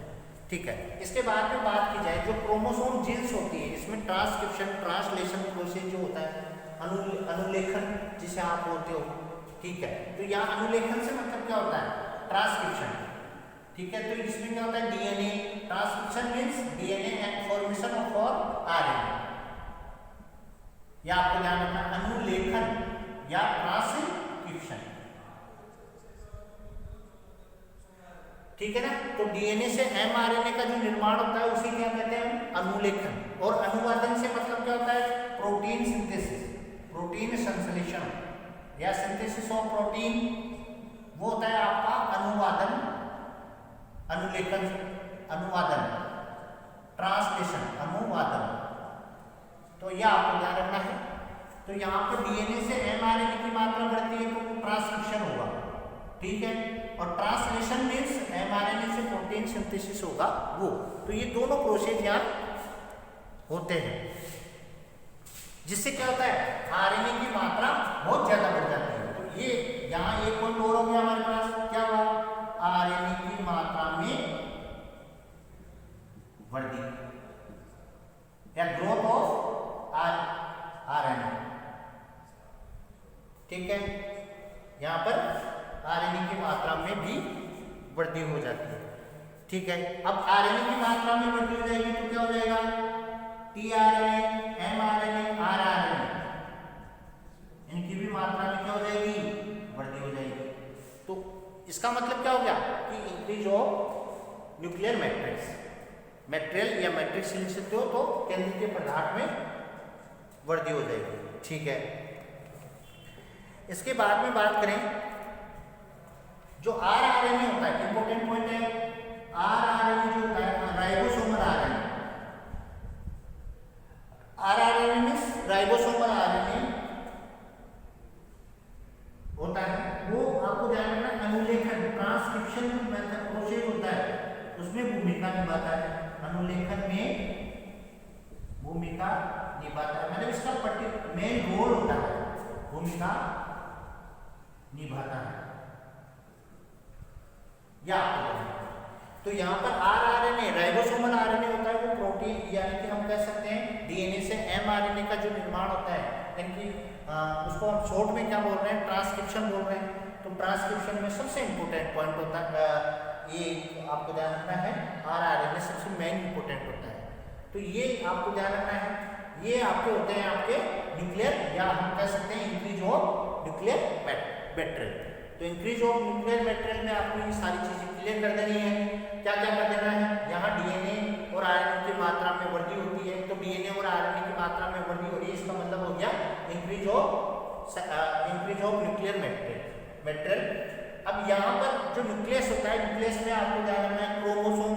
ठीक है, इसके बाद में बात की जाए जो क्रोमोसोम जीन्स होती है, इसमें ट्रांसक्रिप्शन, ट्रांसलेशन प्रोसेस जो होता है, अनुलेखन जिसे आप बोलते हो। ठीक है, तो यहाँ अनुलेखन से मतलब क्या होता है? ट्रांसक्रिप्शन। ठीक है, तो इसमें क्या होता है? DNA transcription means DNA and formation of RNA. या आपको ध्यान रखना, अनुलेखन या ट्रांसक्रिप्शन। ठीक है ना, तो डीएनए से एमआरएनए का जो निर्माण होता है उसे क्या कहते हैं? अनुलेखन। और अनुवादन से मतलब क्या होता है? प्रोटीन या सिंथेसिस ऑफ प्रोटीन वो होता है आपका अनुवादन, अनुलेखन, अनुवादन, ट्रांसलेशन, अनुवादन। तो यह आपको ध्यान रखना है। तो यहाँ पर डीएनए से एमआरएनए की मात्रा बढ़ती है तो वो ट्रांसक्रिप्शन होगा, ठीक है। और ट्रांसलेशन मीन्स एमआरएनए से प्रोटीन सिंथेसिस होगा वो। तो ये दोनों प्रोसेस यहाँ होते हैं, जिससे क्या होता है आरएनए की मात्रा बहुत ज्यादा बढ़ जाती है। तो ये यहाँ एक पॉइंट और हो गया हमारे पास, क्या हुआ, आरएनए की मात्रा में वृद्धि या ग्रोथ ऑफ आरएनए, ठीक है। यहाँ पर आरएनए की मात्रा में भी वृद्धि हो जाती है, ठीक है। अब आरएनए की मात्रा में वृद्धि हो जाएगी तो क्या हो जाएगा, टीआरएनए, एमआरएनए, आरआरएनए, इनकी भी मात्रा में क्या हो जाएगी, वृद्धि हो जाएगी। तो इसका मतलब क्या हो गया कि increase of nuclear matrix, material या मैट्रिक्स लिख सकते हो, तो केंद्रीय पदार्थ में वृद्धि हो जाएगी, ठीक है। इसके बाद में बात करें जो आरआरएनए होता है, इंपॉर्टेंट पॉइंट है, आरआरएनए जो होता है ribosomal RNA, rRNA means ribosomal RNA होता है, वो आपको ध्यान रखना अनुलेखन, ट्रांसक्रिप्शन मेथड प्रोसेस होता है, उसमें भूमिका निभाता है, अनुलेखन में भूमिका निभाता है, मतलब इसका मेन रोल होता है, भूमिका निभाता है या तो यहाँ पर आरआरएनए राइबोसोमल आरएनए होता है, वो प्रोटीन यानी कि हम कह सकते हैं डीएनए से एमआरएनए का जो निर्माण होता है, यानी कि उसको हम शॉर्ट में क्या बोल रहे हैं, ट्रांसक्रिप्शन बोल रहे हैं। तो ट्रांसक्रिप्शन में सबसे इंपॉर्टेंट पॉइंट होता है, ये आपको ध्यान रखना है, आरआरएनए सबसे मेन इंपॉर्टेंट होता है। तो ये आपको ध्यान रखना है, ये आपके होते हैं आपके न्यूक्लियर, या हम कह सकते हैं इंक्रीज ऑफ न्यूक्लियर मैटेरियल। तो इंक्रीज ऑफ न्यूक्लियर मैटेरियल में आपको ये सारी चीजें क्लियर कर देनी है। क्या क्या कर देना है, यहाँ डीएनए और आरएनए की मात्रा में वृद्धि होती है, तो डीएनए और आरएनए की मात्रा में वृद्धि हो रही है, इसका मतलब हो गया इंक्रीज ऑफ न्यूक्लियर मैटेरियल। अब यहाँ पर जो न्यूक्लियस होता है, न्यूक्लियस में आपको ध्यान रखना है क्रोमोसोम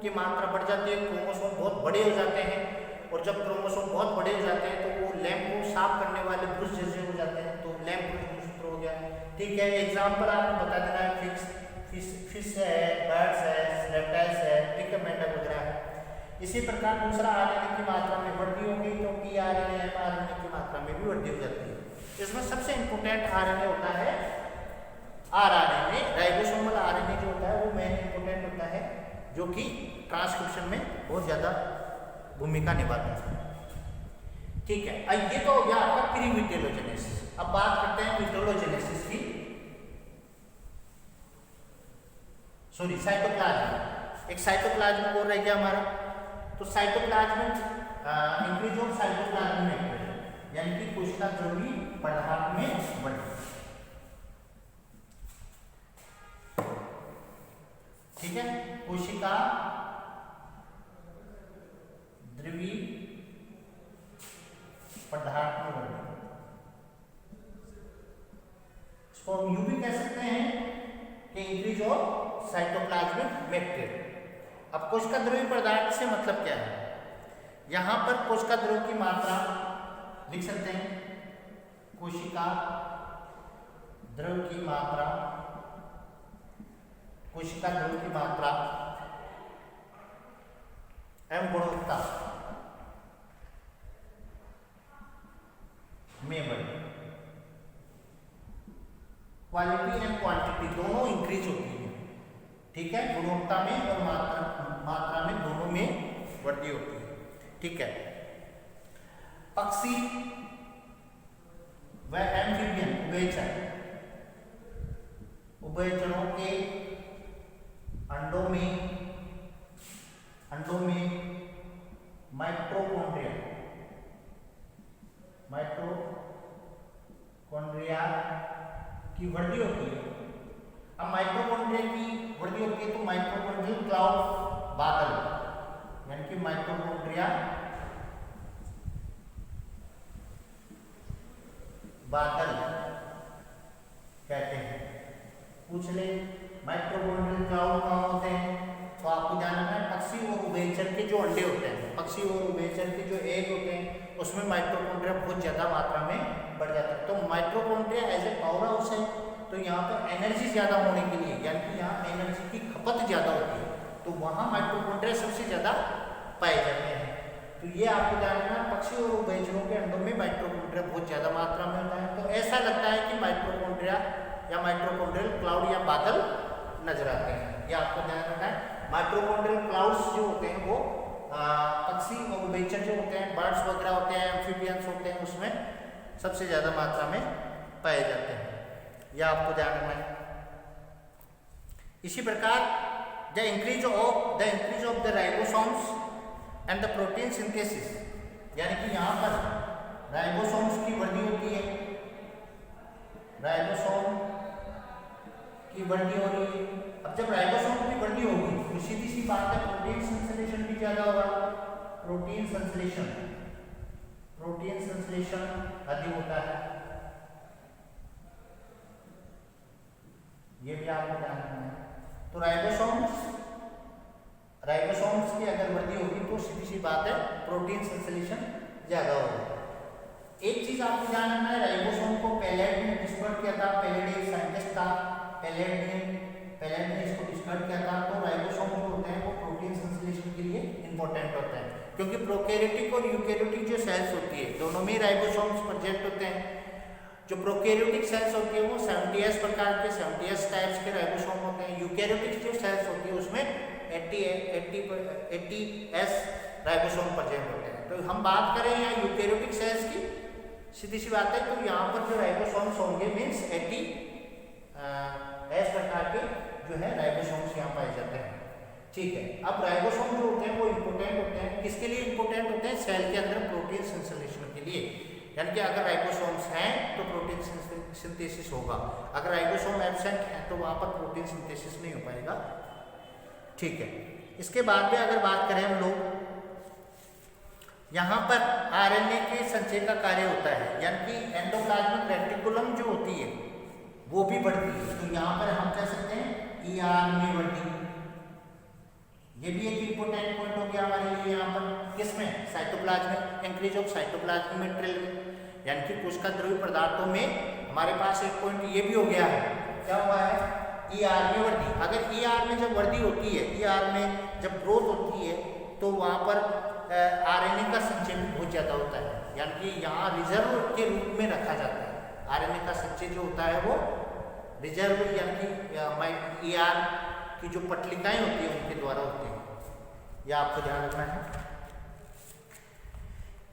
की मात्रा बढ़ जाती है, क्रोमोसोम बहुत बड़े हो जाते हैं, और जब क्रोमोसोम बहुत बड़े हो जाते हैं तो वो लैंप को साफ करने वाले ब्रश जैसे हो जाते हैं, तो लैंप ब्रश हो गया, ठीक है। एग्जाम्पल आपको बता देना है, फिश है, बर्ड्स है, रेप्टाइल्स है, ठीक है, मेंढक वगैरह है। इसी प्रकार दूसरा आरएनए की मात्रा में वृद्धि होगी तो टीआरएनए, एमआरएनए की मात्रा में भी वृद्धि हो जाती है। इसमें सबसे इंपोर्टेंट आरएनए होता है आरआरएनए, राइबोसोमल आरएनए जो होता है वो मेन इंपोर्टेंट होता है, जो कि ट्रांसक्रिप्शन में बहुत ज्यादा भूमिका निभाता है, ठीक है। ये तो हो गया आपका प्री विटेलोजेनेसिस। अब बात करते हैं विटेलोजेनेसिस की, सॉरी साइटोप्लाज्म। एक साइटोप्लाज्म बोल रहे क्या हमारा, तो cytoplasm increase of cytoplasm material, यानी कि कोशिका द्रव्य पदार्थ में वृद्धि, ठीक है, कोशिका द्रव्य पदार्थ में वृद्धि। इसको हम यूं भी कह सकते हैं कि इंक्रीज ऑफ साइटोप्लाज्मिक मैटेरियल। अब कोशिका द्रव्य पदार्थ से मतलब क्या है, यहां पर कोशिका द्रव्य की मात्रा लिख सकते हैं, कोशिका द्रव्य की मात्रा, कोशिका द्रव्य की मात्रा एवं गुणवत्ता में वृद्धि, क्वालिटी एंड क्वांटिटी दोनों इंक्रीज होती है, ठीक है, गुणवत्ता में और मात्रा में दोनों में वृद्धि होती है, ठीक है। पक्षी व एम्फीबियन उभयचरों के अंडों में माइटोकॉन्ड्रिया की वृद्धि होती है। अब माइटोकॉन्ड्रिया की वृद्धि होती है तो माइटोकॉन्ड्रियल क्लाउड बादल, यानी कि माइटोकॉन्ड्रिया बादल पूछ ले माइटोकॉन्ड्रियल क्लाउड कहाँ होते हैं, तो आपको जानना है पक्षी और उभयचर के जो अंडे होते हैं, पक्षी और उभयचर के जो एग होते हैं उसमें माइटोकॉन्ड्रिया बहुत ज़्यादा मात्रा में बढ़ जाता है। तो mitochondria as a power house है, तो यहाँ पर एनर्जी ज़्यादा होने के लिए, यानी कि यहाँ एनर्जी की खपत ज़्यादा होती है, तो वहाँ माइटोकॉन्ड्रिया सबसे ज़्यादा पाए जाते हैं। तो ये आपको जानना है पक्षी और उभयचरों के अंडों में माइटोकॉन्ड्रिया बहुत ज़्यादा मात्रा में होता है। तो ऐसा लगता है कि माइटोकॉन्ड्रिया या माइटोकॉन्ड्रियल क्लाउड या बादल नजर आते हैं, ये आपको ध्यान रखना है। माइटोकॉन्ड्रियल क्लाउड्स जो होते हैं वो पक्षी और उभयचर जो होते हैं, बर्ड्स वगैरह होते हैं, एम्फीबियंस होते हैं, उसमें सबसे ज़्यादा मात्रा में पाए जाते हैं, यह आपको ध्यान रखना है। इसी प्रकार the increase of the ribosomes and the protein synthesis, यानी कि यहाँ पर राइबोसोम्स की वृद्धि होती है, राइबोसोम की वृद्धि हो रही है। अब जब राइबोसोम की वृद्धि होगी तो सीधी सी बात है प्रोटीन संश्लेषण भी ज्यादा होगा, प्रोटीन संश्लेषण अधिक होता है, ये भी आपको ध्यान रखना है। तो राइबोसोम्स की अगर वृद्धि होगी तो सीधी सी बात है प्रोटीन संश्लेषण ज्यादा होगा। एक चीज आपको ध्यान रखना है, राइबोसोम को पेलेट ने डिस्कवर किया था, पेलेट एक साइंटिस्ट था, पेलेट ने इसको डिस्कवर किया था। तो राइबोसोम जो होते हैं वो प्रोटीन संश्लेषण के लिए इंपॉर्टेंट होते हैं, क्योंकि प्रोकैरियोटिक और यूकैरियोटिक जो सेल्स होती है दोनों में राइबोसोम्स प्रेजेंट होते हैं। जो प्रोकैरियोटिक सेल्स होती है वो 70s प्रकार के 70s टाइप्स के राइबोसोम होते हैं। यूकैरियोटिक जो सेल्स होती है उसमें 80s राइबोसोम प्रेजेंट होते हैं। तो हम बात करें यहाँ यूकैरियोटिक सेल्स की, सीधी सी बात है, तो यहाँ पर जो राइबोसोम्स होंगे मीन्स 80s प्रकार के जो है राइबोसोम्स यहाँ पाए जाते हैं। ठीक है, अब राइबोसोम जो होते हैं वो इंपोर्टेंट होते हैं, किसके लिए इंपोर्टेंट होते हैं? सेल के अंदर प्रोटीन संश्लेषण के लिए, यानी कि अगर राइबोसोम्स हैं तो प्रोटीन सिंथेसिस होगा, अगर राइबोसोम एब्सेंट है तो वहाँ पर प्रोटीन सिंथेसिस नहीं हो पाएगा। ठीक है, इसके बाद में अगर बात करें हम लोग, यहाँ पर आरएनए के संचय का कार्य होता है, यानी कि एंडोप्लाज्मिक रेटिकुलम जो होती है वो भी बढ़ती है। तो यहाँ पर हम कह सकते हैं ER में वृद्धि, ये भी एक इंपोर्टेंट पॉइंट हो गया हमारे लिए। यहाँ पर किसमें? Cytoplasmic, increase of cytoplasmic material में, यानी कि कोशिका द्रव्य पदार्थों में हमारे पास एक पॉइंट ये भी हो गया है, क्या हुआ है? ER में वृद्धि। अगर ER में जब वृद्धि होती है, ER में जब ग्रोथ होती है तो वहाँ पर आरएनए का संचय भी बहुत ज़्यादा होता है, यानी कि यहाँ रिजर्व के रूप में रखा जाता है। आरएनए का संचय जो होता है वो रिजर्व, यानी कि ER की जो पटलिकाएं होती है उनके द्वारा होती है, यह आपको ध्यान रखना है।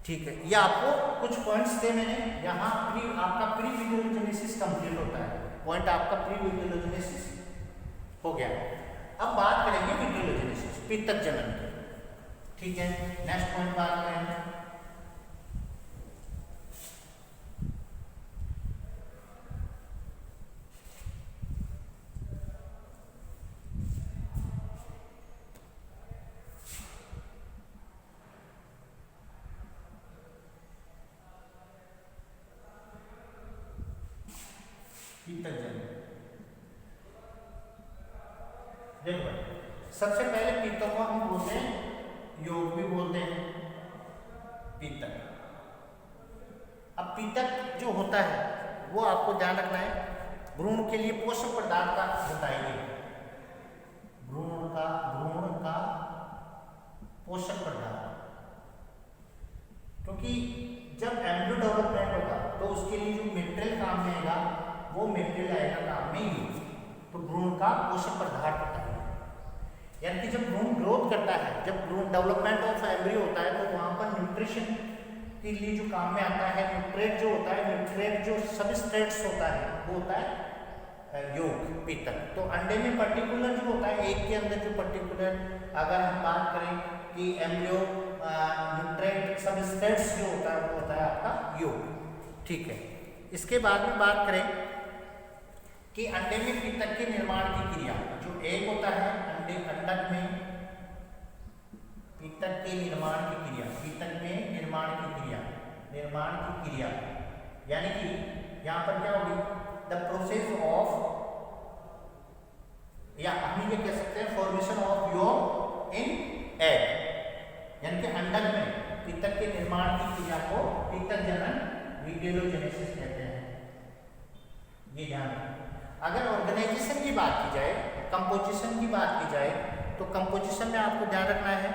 ठीक है, ये आपको कुछ पॉइंट्स थे मैंने यहाँ। आपका प्री विजुअलोजेनेसिस कंप्लीट होता है, पॉइंट आपका प्री विजुअलोजेनेसिस हो गया। अब बात करेंगे विजुअलोजेनेसिस, पितक जनन की। ठीक है, नेक्स्ट पॉइंट बात करेंगे। पितक जनन, देखो भाई, सबसे पहले पितक को हम बोलते हैं, योग भी बोलते हैं पितक। अब पितक जो होता है वो आपको ध्यान रखना है, भ्रूण के लिए पोषक पदार्थ का बताएंगे, भ्रूण का पोषक पदार्थ, क्योंकि जब एम्ब्रियो डेवलपमेंट होगा तो उसके लिए जो मेटेरियल काम में आएगा वो मेटेरियल आएगा काम में ही, तो भ्रूण का पोषक पदार्थ होता है। यानी कि जब भ्रूण ग्रोथ करता है, जब भ्रूण डेवलपमेंट ऑफ एम्ब्रियो होता है तो वहाँ पर न्यूट्रिशन के लिए जो काम में आता है, न्यूट्रेट जो होता है, न्यूट्रेट जो सबस्ट्रेट्स होता है वो होता है योग, पितक। तो अंडे में पर्टिकुलर जो होता है, एक के अंदर जो पर्टिकुलर, अगर हम बात करें कि एम्ब्रियो न्यूट्रेट सबस्ट्रेट्स जो होता है वो होता है आपका योग। ठीक है, इसके बाद में बात करें कि अंडे में पितक के निर्माण की क्रिया, जो एग होता है अंडक में पितक के निर्माण की क्रिया, पितक में निर्माण की क्रिया, यानी कि यहाँ पर क्या होगी? द प्रोसेस ऑफ या हम ये कह सकते हैं फॉर्मेशन ऑफ योग इन एग, यानी कि अंडक में पित्तक के निर्माण की क्रिया को पित्तक जनन विटेलोजेनेसिस कहते हैं। ये ध्यान रखें। अगर ऑर्गेनाइजेशन की बात की जाए, कंपोजिशन की बात की जाए, तो कंपोजिशन में आपको ध्यान रखना है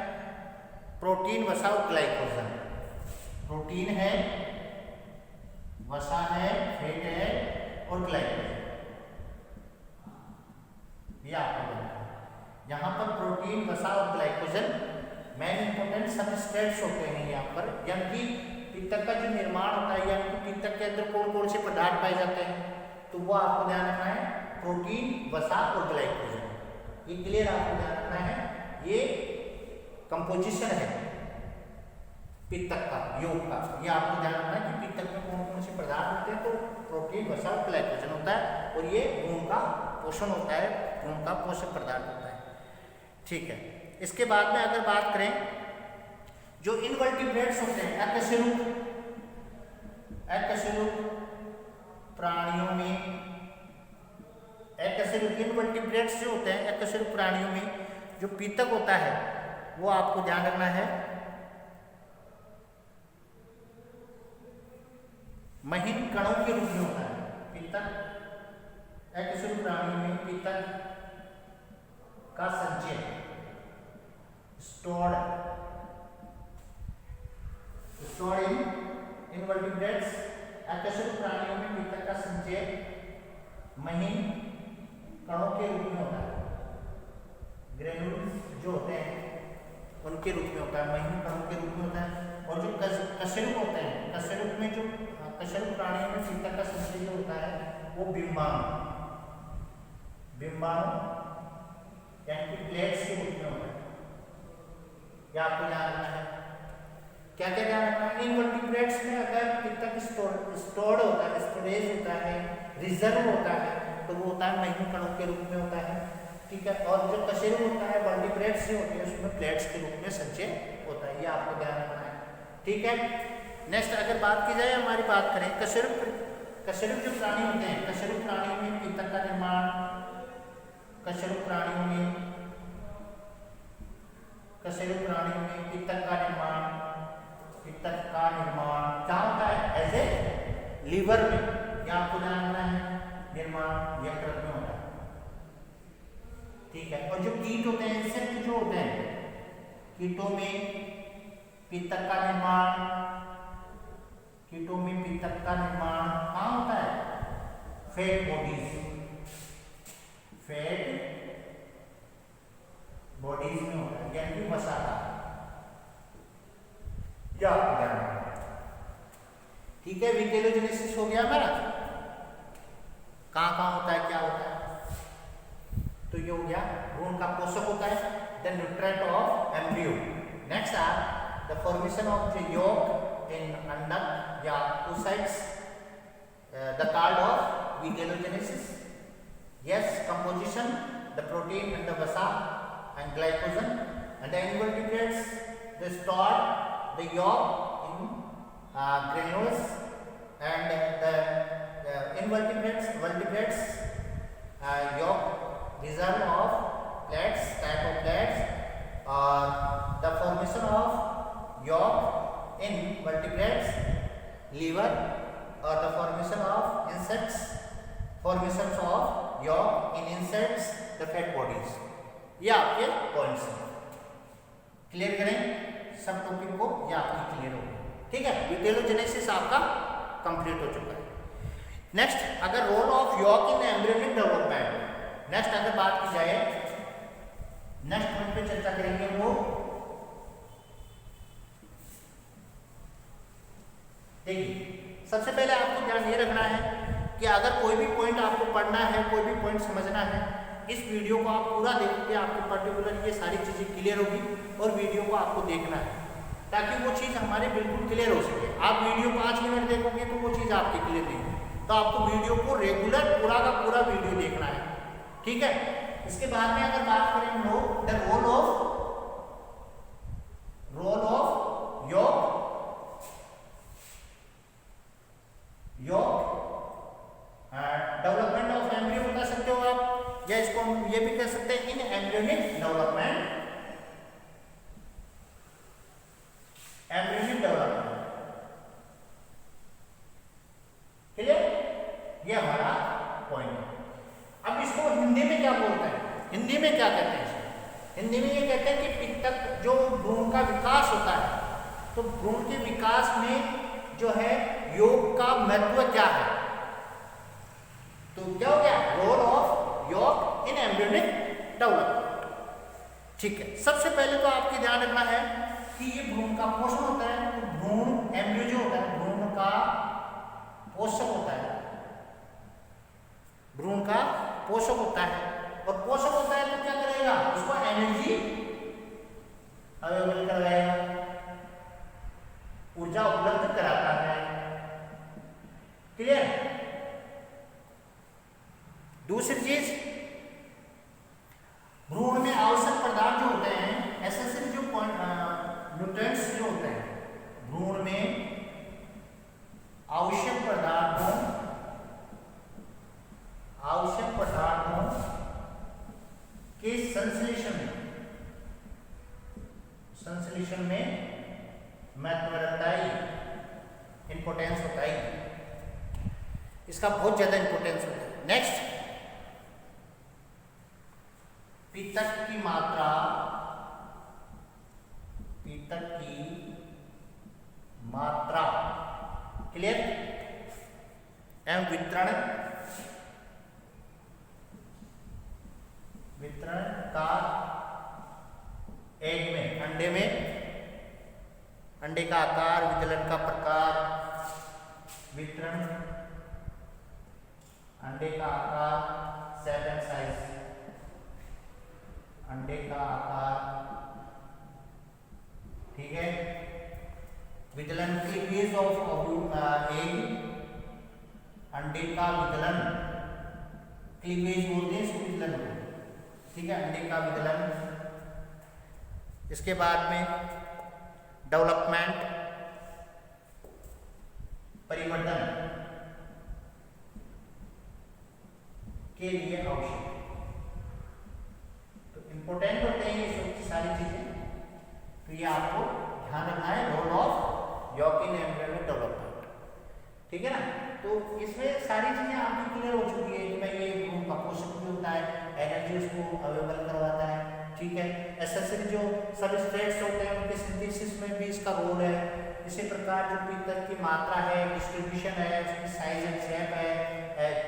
प्रोटीन, वसा और ग्लाइकोजन। प्रोटीन है, वसा है, फैट है और ग्लाइकोजन, ये आपको ध्यान रखना है। यहाँ पर प्रोटीन, वसा और ग्लाइकोजन मेन इंपोर्टेंट सबस्ट्रेट्स होते हैं यहाँ पर, यानी कि पित्तक का जो निर्माण होता है, यानी कि पित्तक के अंदर कौन कौन से पदार्थ पाए जाते हैं, तो वो आपको ध्यान रखना है प्रोटीन, वसा और ग्लाइकोजन। ये क्लियर आपको ध्यान रखना है। ये कंपोजिशन है पित्तक का, योग का, ये आपको ध्यान रखना है कि पित्तक में कौन कौन से पदार्थ होते हैं, तो प्रोटीन, वसा और ग्लाइकोजन होता है, और ये भ्रूण का पोषण होता है, भ्रूण का पोषक पदार्थ होता है। ठीक है, इसके बाद में अगर बात करें जो इनवर्टिब्रेट्स होते हैं, एकशेरुक प्राणियों में, एकशेरुक इनवर्टिब्रेट्स जो होते हैं एकशेरुक प्राणियों में जो पित्तक होता है वो आपको ध्यान रखना है महीन कणों के रूप में होता है। पित्तक एकशेरुक प्राणियों में पित्तक का संचय stored in invertebrates, एकशेरुक प्राणियों में पित्तक का संचय महीन कणों के रूप में होता है, ग्रेन्यूल्स जो होते हैं उनके रूप में होता है, महीन कणों के रूप में होता है। और जो कशेरुक होते हैं, कशेरुक में जो कशेरुक प्राणियों में पित्तक का संचय जो होता है वो बिंबाणु यानी कि प्लेट्स के रूप में होता है। क्या आपको ध्यान रखना है? क्या क्या ध्यान रखना है? इनवर्टिब्रेट्स में अगर पित्तक स्टोर्ड होता है, स्टोरेज होता है, रिजर्व होता है, तो वो होता है महीन कणों के रूप में होता है। ठीक है, और जो कशेरुक होता है, वर्टिब्रेट्स जो होते हैं उसमें प्लेट्स के रूप में संचय होता है, ये आपको ध्यान रखना है। ठीक है, नेक्स्ट अगर बात की जाए, हमारी बात करें कशेरुक जो प्राणी होते हैं, कशेरुक प्राणियों में पित्तक का निर्माण, कशेरुक प्राणियों में पित्तक का निर्माण क्या होता है? एज ए लीवर में, क्या आपको ध्यान रखना है, निर्माण यकृत में होता है। ठीक है, और जो कीट होते हैं, इंसेक्ट जो होते हैं, कीटों में पित्तक का निर्माण कहाँ होता है? फैट बॉडीज में होता है, यानी कि वसा का। क्या आपको ध्यान रखना है? ठीक है, विटेलोजेनेसिस हो गया हमारा, कहाँ होता है, क्या होता है, तो ये हो गया भ्रूण का पोषक होता है, the nutrient of embryo. Next are the formation of the yolk in अंडक या oocytes, the card of vitellogenesis. Yes, composition, the protein and the vasa and glycogen, and the invertebrates, they store the yolk in granules, and the vertebrates yolk reserve of plates, type of plates, or the formation of yolk in vertebrates, liver, or the formation of insects, formations of yolk in insects, the fat bodies। ये आपके points हैं, clear करें सब topic को, ये आपकी clear हो गई। ठीक है, विटेलोजेनेसिस आपका कंप्लीट हो चुका है। नेक्स्ट अगर role of yolk in embryonic development, next अगर बात की जाए, नेक्स्ट पॉइंट पे चर्चा करेंगे वो, देखिए सबसे पहले आपको ध्यान ये रखना है कि अगर कोई भी पॉइंट आपको पढ़ना है, कोई भी पॉइंट समझना है, इस वीडियो को आप पूरा देखोगे, आपको पर्टिकुलर ये सारी चीज़ें क्लियर होगी, और वीडियो को आपको देखना है ताकि वो चीज़ हमारी बिल्कुल क्लियर हो सके। आप वीडियो 5 मिनट देखोगे तो वो चीज़ आपकी क्लियर नहीं होगी, तो आपको वीडियो को रेगुलर पूरा का पूरा वीडियो देखना है। ठीक है, इसके बाद में अगर बात करें the role of yolk development of embryo बता सकते हो आप, या इसको हम ये भी कह सकते embryonic development, embryonic development. Clear? ये हमारा पॉइंट है। अब इसको हिंदी में क्या बोलते हैं, हिंदी में क्या कहते हैं? हिंदी में ये कहते हैं कि पित्तक जो भ्रूण का विकास होता है, तो भ्रूण के विकास में जो है योग का महत्व क्या है? तो क्या हो गया? रोल ऑफ योग इन एम्ब्रियोनिक डेवलपमेंट। ठीक है, सबसे पहले तो आपको ध्यान रखना है कि ये भ्रूण का पोषण होता है। तो भ्रूण एम्ब्रियो जो होता है भ्रूण का पोषक होता है, भ्रूण का पोषक होता है। और पोषक होता है तो क्या करेगा? उसको एनर्जी अवेलेबल कराएगा, ऊर्जा उपलब्ध कराता है। क्लियर? दूसरी चीज, भ्रूण में आवश्यक पदार्थ जो होते हैं, एसेंशियल जो न्यूट्रिएंट्स जो होते हैं, भ्रूण में आवश्यक पदार्थों के संश्लेषण में महत्व रखता है, इंपोर्टेंस होता है, इसका बहुत ज्यादा इंपोर्टेंस होता है। नेक्स्ट, पित्तक की मात्रा, क्लियर, एवं वितरण का एग में, अंडे का आकार, विचलन का प्रकार, वितरण, अंडे का आकार, शेप एंड साइज, अंडे का आकार, ठीक है, विचलन, क्लीवेज ऑफ एग, अंडे का विचलन, क्लीवेज बोलते हैं इसको विचलन को, ठीक है, अंडे का विचलन। इसके बाद में डेवलपमेंट, परिवर्तन के लिए आवश्यक, तो इंपोर्टेंट होते हैं ये सारी चीजें, तो ये आपको ध्यान रखना है, रोल ऑफ योग इन एम्ब्रियोनिक डेवलपमेंट। ठीक है ना? तो इसमें सारी चीजें आपकी क्लियर हो चुकी है कि भाई ये भ्रूण का पोषक भी होता है, एनर्जी उसको अवेलेबल करवाता है, ठीक है, एसेंशियल जो सबस्ट्रेट्स होते हैं उनके सिंथेसिस में भी इसका रोल है। इसी प्रकार जो पित्तक की मात्रा है, डिस्ट्रीब्यूशन है, उसकी साइज एंड शेप है,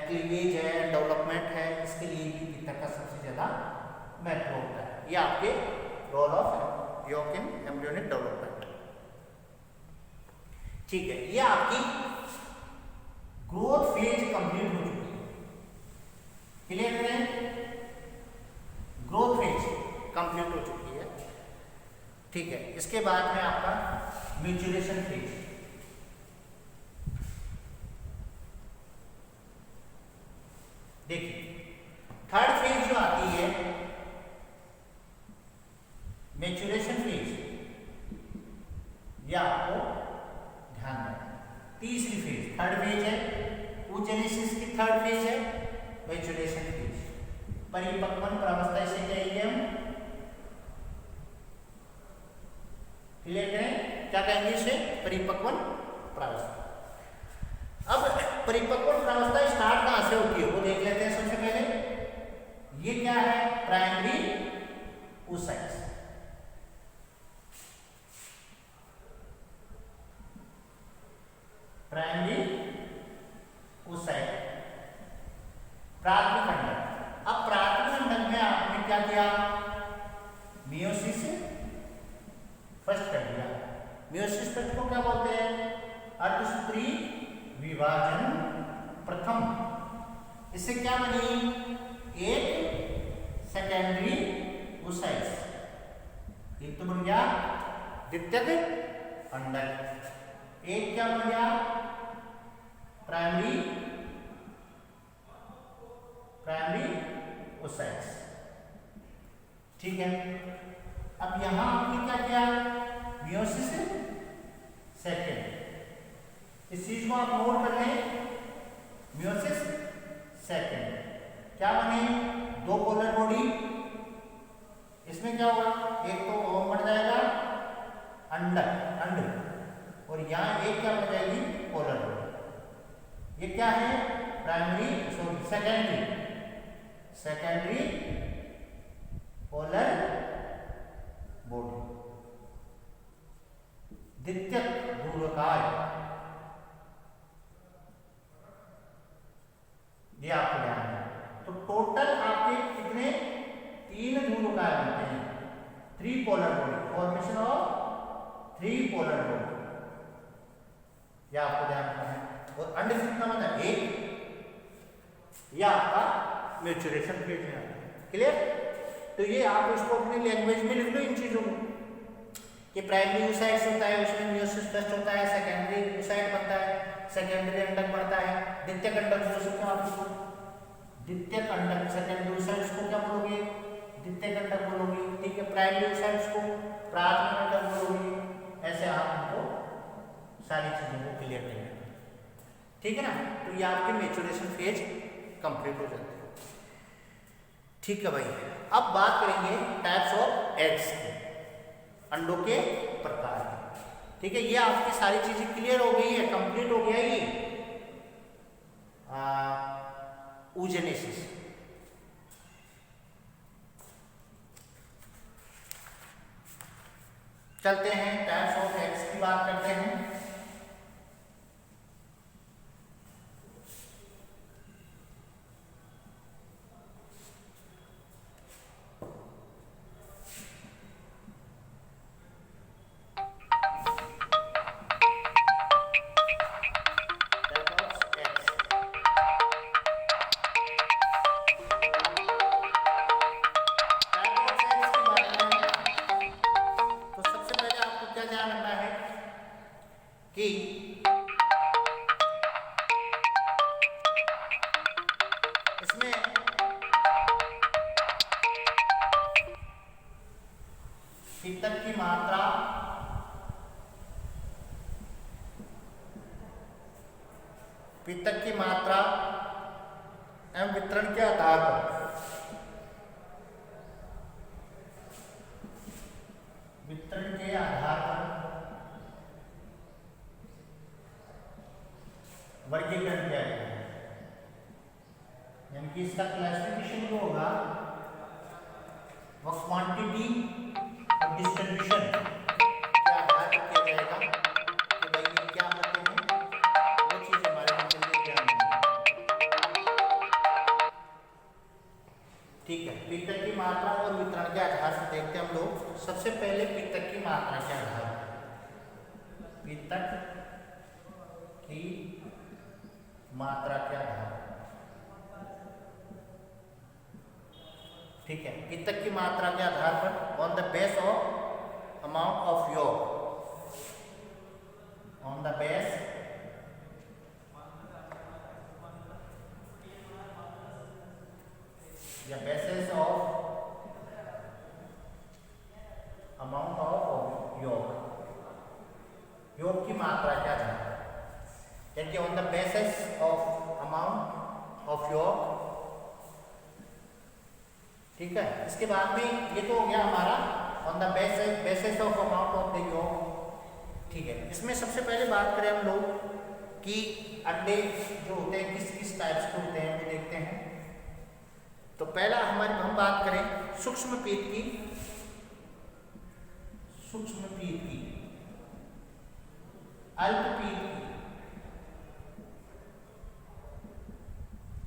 क्लीवेज है, डेवलपमेंट है, इसके लिए भी पित्तक का सबसे ज्यादा महत्व होता है। ये आपके रोल ऑफ योग इन एम्ब्रियोनिक डेवलपमेंट। ठीक है, ये आपकी ग्रोथ फेज कंप्लीट हो चुकी है। क्लियर करें? ग्रोथ फेज कंप्लीट हो चुकी है। ठीक है, इसके बाद में आपका मैच्योरेशन फेज। देखिए, थर्ड फेज जो आती है मैच्योरेशन फेज, यह आपको ध्यान रखना। तीसरी फेज, थर्ड फेज है, oogenesis की थर्ड फेज है मैच्योरेशन फेज। परिपक्वन प्रावस्था इसे कहेंगे हम। क्लियर करें? क्या कहेंगे इसे? परिपक्वन प्रावस्था। अब परिपक्वन प्रावस्था स्टार्ट कहां से होती है वो देख लेते हैं। सबसे पहले ये क्या है? Primary oocytes। प्राइमरी oocyte, प्राथमिक अंडक। अब प्राथमिक अंडक में आपने क्या किया? मियोसिस फर्स्ट कर दिया। मियोसिस फर्स्ट को क्या बोलते हैं? अर्धसूत्री विभाजन प्रथम। इससे क्या बनी? एक सेकेंडरी oocytes। एक तो बन गया द्वितीयक अंडक, एक क्या बन गया? Primary oocytes। ठीक है, अब यहां आपने क्या किया? Meiosis second. इस चीज को आप नोट कर लें, मियोसिस सेकेंड। क्या बने? दो पोलर बॉडी, इसमें क्या होगा, एक तो ओम बढ़ जाएगा अंड, और यहाँ एक क्या बढ़ जाएगी, पोलर बॉडी। ये क्या है, primary sorry secondary polar body, द्वितीयक ध्रुवकाय। ये आपको ध्यान है। तो टोटल आपके कितने, 3 ध्रुवकाय बनते हैं, 3 polar body, formation of 3 polar body, यह आपको ध्यान रखना है। और अंड कितना बना, 1, यह आपका मैच्योरेशन फेज में आता है। क्लियर। तो ये आप इसको अपनी लैंग्वेज में लिख लो इन चीजों को, कि प्राइमरी oocytes होता है, उसमें मियोसिस फर्स्ट होता है, सेकेंडरी oocyte बनता है, सेकेंडरी अंडक बनता है, द्वितीयक अंडक बोल सकते हो आप इसको, द्वितीयक अंडक, सेकेंडरी oocytes को क्या बोलोगे, द्वितीयक अंडक बोलोगे, ठीक है। प्राइमरी oocytes को प्राथमिक अंडक बोलोगे। ऐसे आप उनको सारी चीजों को क्लियर करेंगे, ठीक है ना। तो ये आपके मैच्योरेशन फेज कंप्लीट हो जाते हैं, ठीक है भाई। अब बात करेंगे टाइप्स ऑफ एग्स की, अंडों के प्रकार, ठीक है। ये आपकी सारी चीजें क्लियर हो गई है, कंप्लीट हो गया ये oogenesis। चलते हैं टाइप्स ऑफ एग्स की बात करते हैं। इसमें पित्तक की मात्रा, एवं वितरण के आधार पर वर्गीकरण किया गया है। यानी कि इसका क्लासिफिकेशन जो होगा वह क्वांटिटी और डिस्ट्रीब्यूशन के आधार पर किया जाएगा कि भाई ये क्या होते हैं, वो चीज हमारे लिए ध्यान रखना, ठीक है। पित्तक की मात्रा और वितरण के आधार पर देखते हैं हम लोग। सबसे पहले पित्तक की मात्रा के आधार पर, पित्तक की मात्रा के आधार, ठीक है। पित्तक की मात्रा के आधार पर on the base of amount of योग, ऑन द बेस या बेसिस ऑफ अमाउंट ऑफ योग, योग की मात्रा के आधार पर, यानी कि on the basis of amount of योग, ठीक है। इसके बाद में ये तो हो गया हमारा on the basis of amount of the योग, ठीक है। इसमें सबसे पहले बात करें हम लोग कि अंडे जो होते हैं किस किस टाइप्स के होते हैं, वो देखते हैं। तो पहला हम बात करें सूक्ष्म पीत की, सूक्ष्म पीत की, अल्प पीत की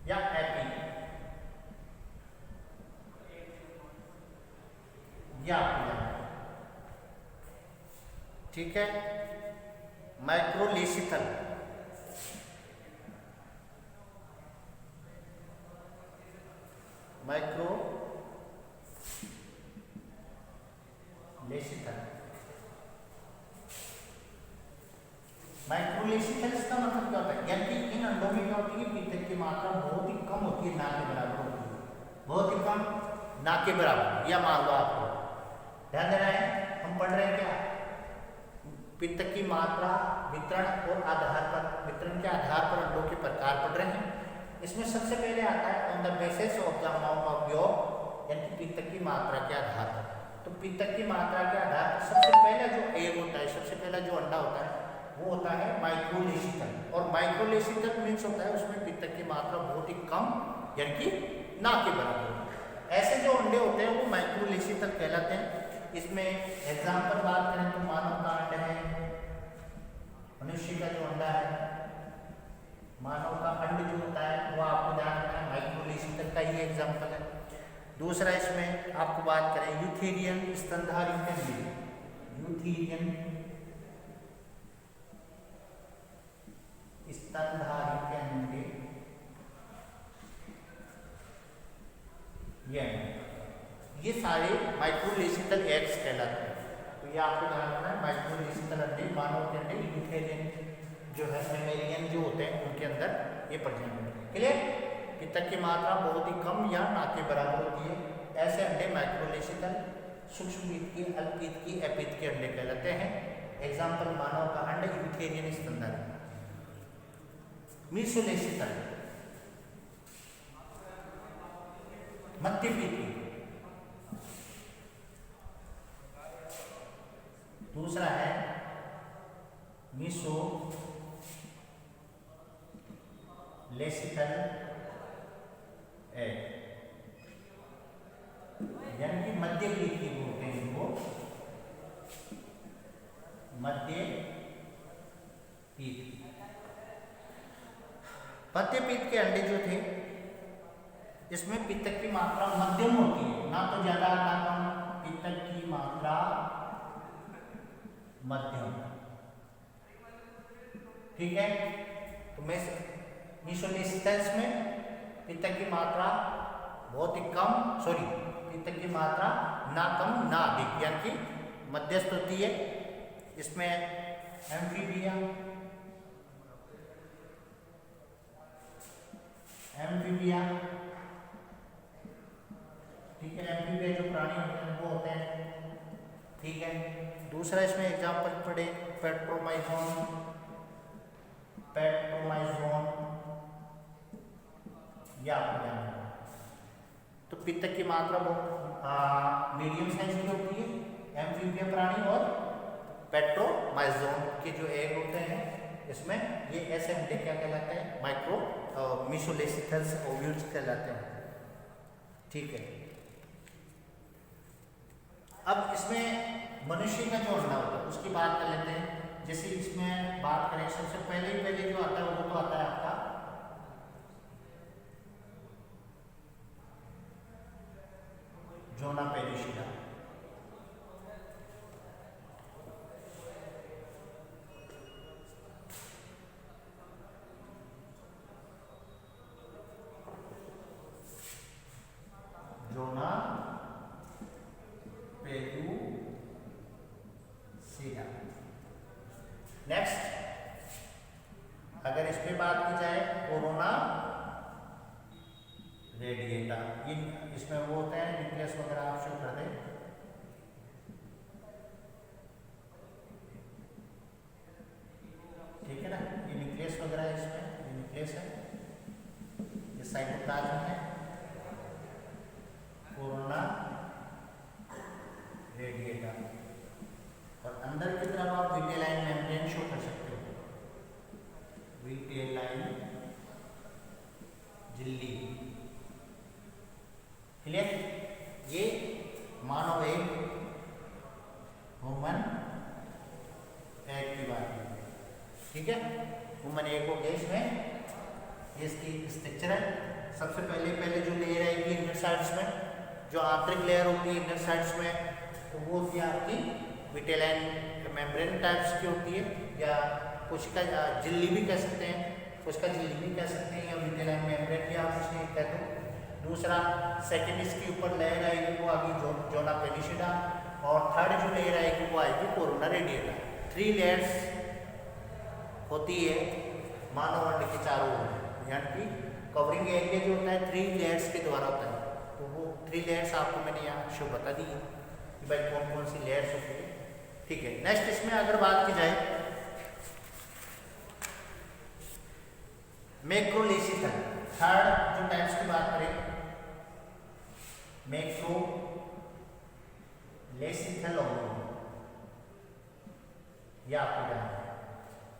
या एपी, या ठीक है। माइक्रोलेसिथल, माइक्रोलेसिथल इसका मतलब क्या होता है, यानी कि इन अंडों में क्या होती है, पित्तक की मात्रा बहुत ही कम होती है, ना के बराबर होती है, बहुत ही कम, ना के बराबर। या मान लो आपको ध्यान देना है, हम पढ़ रहे हैं क्या, पित्तक की मात्रा, वितरण और आधार पर, वितरण के आधार पर अंडों के प्रकार पढ़ रहे हैं। इसमें सबसे पहले आता है on the basis of the amount of योग, यानी पित्तक की मात्रा के आधार पर। तो पित्तक की मात्रा के आधार पर सबसे पहला जो एग होता है, सबसे पहला जो अंडा होता है वो होता है माइक्रोलेसिकल। और माइक्रोलेसिकल मीन्स होता है उसमें पित्तक की मात्रा बहुत ही कम यानी कि ना के बराबर। ऐसे जो अंडे होते हैं वो माइक्रोलेसिकल कहलाते हैं। इसमें एग्जाम्पल बात करें तो मानव का अंड है, मनुष्य का जो अंडा है, मानव का अंड जो होता है वो आपको ध्यान रखना है माइक्रोलेसिकल का ही एग्जाम्पल है। दूसरा इसमें आपको बात करें यूथेरियन स्तनधारी अंडे, यूथेरियन स्तनधारी के अंडे, ये सारे माइक्रोलेसिकल एग्स कहलाते हैं। तो ये आपको ध्यान रखना है माइक्रोलेसिकल अंडे, मानव के अंडे, यूथेरियन जो है मेमेलियन जो होते हैं उनके अंदर ये प्रजनन होते हैं। क्लियर? पित्तक की मात्रा बहुत ही कम या ना के बराबर होती है। ऐसे अंडे माइक्रोलेसिकल, सूक्ष्म पीत की, अल्पपीत की, एपीत के अंडे कहलाते हैं। एग्जाम्पल मानव का अंड, यूथेरियन स्तनधारी। मीसोलेसिकल, मध्यपीत की। दूसरा है मीसो लेसिकल एग, यानी कि मध्य पीत की बोलते हैं इनको, मध्य पीत। मध्य पीत के अंडे जो थे इसमें पित्तक की मात्रा मध्यम होती है, ना तो ज्यादा ना कम, पित्तक की मात्रा मध्यम। ठीक है? तो मीसोलेसिकल्स में पित्तक की मात्रा बहुत ही कम, पित्तक की मात्रा ना कम ना अधिक, यानी कि मध्यस्थ होती है। इसमें एम्फीबिया, ठीक है, एम्फीबिया जो प्राणी होते हैं वो होते हैं। ठीक है? दूसरा इसमें एग्जाम्पल पढ़े पेट्रोमाइजोन, या तो पित्तक की मात्रा बहुत मीडियम साइज की होती है, एम्फीबिया प्राणी और पेट्रोमाइजोन के जो एग होते हैं इसमें ये ऐसे अंडे क्या कहलाते हैं, माइक्रो मीसोलेसिकल्स ओव्यूल्स कहलाते हैं। ठीक है? अब इसमें मनुष्य का जो अंडा होता है उसकी बात कर लेते हैं। जैसे इसमें बात करें सबसे पहले जो आता है वो तो आता है आपका जोना पेरिशिडा। जोना पेरिशिडा। नेक्स्ट अगर इस पे बात की जाए कोरोना रेडिएटा, इसमें वो होते हैं न्यूक्लियस वगैरह आप शो कर दें। ठीक है ना, ये न्यूक्लियस वगैरह है, इसमें ये न्यूक्लियस है, ये साइटोप्लाज्म है, कोरोना रेडिएटा। और अंदर की तरफ आप विटेलाइन मेम्ब्रेन शो कर सकते हो, विटेलाइन झिल्ली। क्लियर? ये मानव एग, ह्यूमन एग की बात है। ठीक है? ह्यूमन एग को गैस में ये इसकी स्ट्रक्चर है। सबसे पहले जो लेयर आएगी इनर साइड्स में, जो आंतरिक लेयर होती है इनर साइड्स में, तो वो होती है आपकी विटेलाइन मेम्ब्रेन टाइप्स की होती है, या कोशिका झिल्ली भी कह सकते हैं, कोशिका झिल्ली भी कह सकते हैं, या विटेलाइन मेम्ब्रेन भी आप उसमें कहते हो। दूसरा सेकेंड इसके ऊपर लेयर आएगी वो आएगी जोना पेरिशिडा, और थर्ड जो लेयर आएगी वो आएगी कोरोना रेडिएटा। 3 लेयर्स होती है मानव अंड के चारों ओर, यानी कि कवरिंग एरिया जो होता है 3 लेयर्स के द्वारा होता है। तो वो 3 लेयर्स आपको मैंने यहाँ शो बता दी है कि भाई कौन कौन सी लेयर्स होती है। ठीक है? नेक्स्ट इसमें अगर बात की जाए मैक्रोलेसिकल, थर्ड जो टाइप्स की बात करें मैक्रोलेसिथल ओवम, यह आपको जानना है।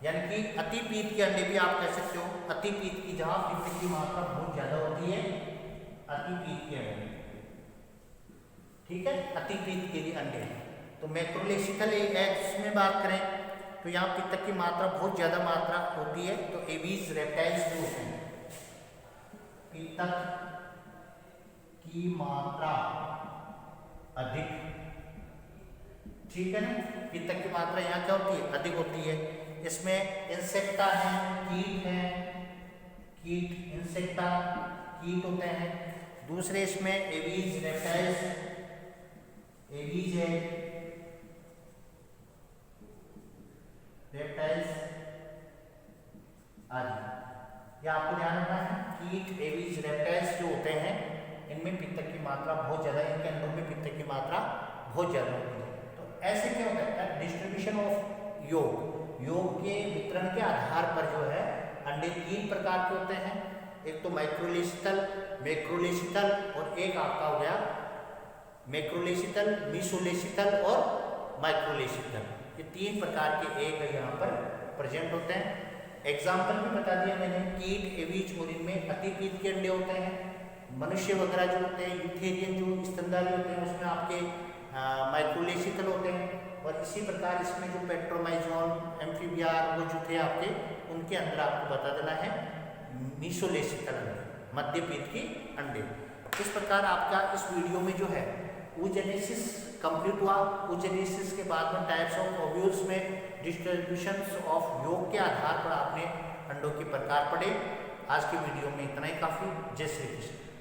यानी कि अतिपीत के अंडे भी आप कह सकते हो, अतिपीत की जहां पित्त की मात्रा बहुत ज्यादा होती है, अतिपीत के अंडे, ठीक है, अतिपीत के लिए अंडे। तो मैक्रोलेसिथल एग्स में बात करें तो यहाँ पित्त की मात्रा बहुत ज्यादा मात्रा होती है। तो एवीज रेप्टाइल्स जो होते हैं, पित्त की मात्रा अधिक, ठीक है ना, पित्त की मात्रा यहाँ क्या होती है, अधिक होती है। इसमें इंसेक्टा है, कीट है, कीट इंसेक्टा कीट होते हैं। दूसरे इसमें एवीज रेप्टाइल्स, एवीज है, रेप्टाइल्स आदि, ये आपको ध्यान रखना है। कीट एवीज रेप्टाइल्स जो होते हैं इनमें पित्त की मात्रा बहुत ज्यादा, इनके अंडों में पित्त की मात्रा बहुत ज्यादा होती है। तो ऐसे क्या होता है, डिस्ट्रीब्यूशन ऑफ योग, योग के वितरण के आधार पर जो है अंडे 3 प्रकार के होते हैं। एक तो माइक्रोलेसिथल, मैक्रोलेसिथल और एक आपका हो गया मैक्रोलेसिथल, मीसोलेसिथल और माइक्रोलेसिथल। ये 3 प्रकार के एग यहाँ पर प्रेजेंट होते हैं। एग्जाम्पल भी बता दिया मैंने, कीट एवीज और इनमें अतिपीत के अंडे होते हैं। मनुष्य वगैरह जो होते हैं, यूथेरियन जो स्तनधारी होते हैं, उसमें आपके माइक्रोलेसिथल होते हैं। और इसी प्रकार इसमें जो पेट्रोमाइजोन, एम्फीबिया वो जो थे आपके, उनके अंदर आपको बता देना है मीसोलेसिथल अंडे, मध्यपीत की अंडे। इस प्रकार आपका इस वीडियो में जो है oogenesis कंप्लीट हुआ। oogenesis के बाद में टाइप्स ऑफ ओव्यूल्स में डिस्ट्रीब्यूशंस ऑफ योग के आधार पर आपने अंडों के प्रकार पढ़े। आज की वीडियो में इतना ही काफ़ी। जय श्री कृष्ण।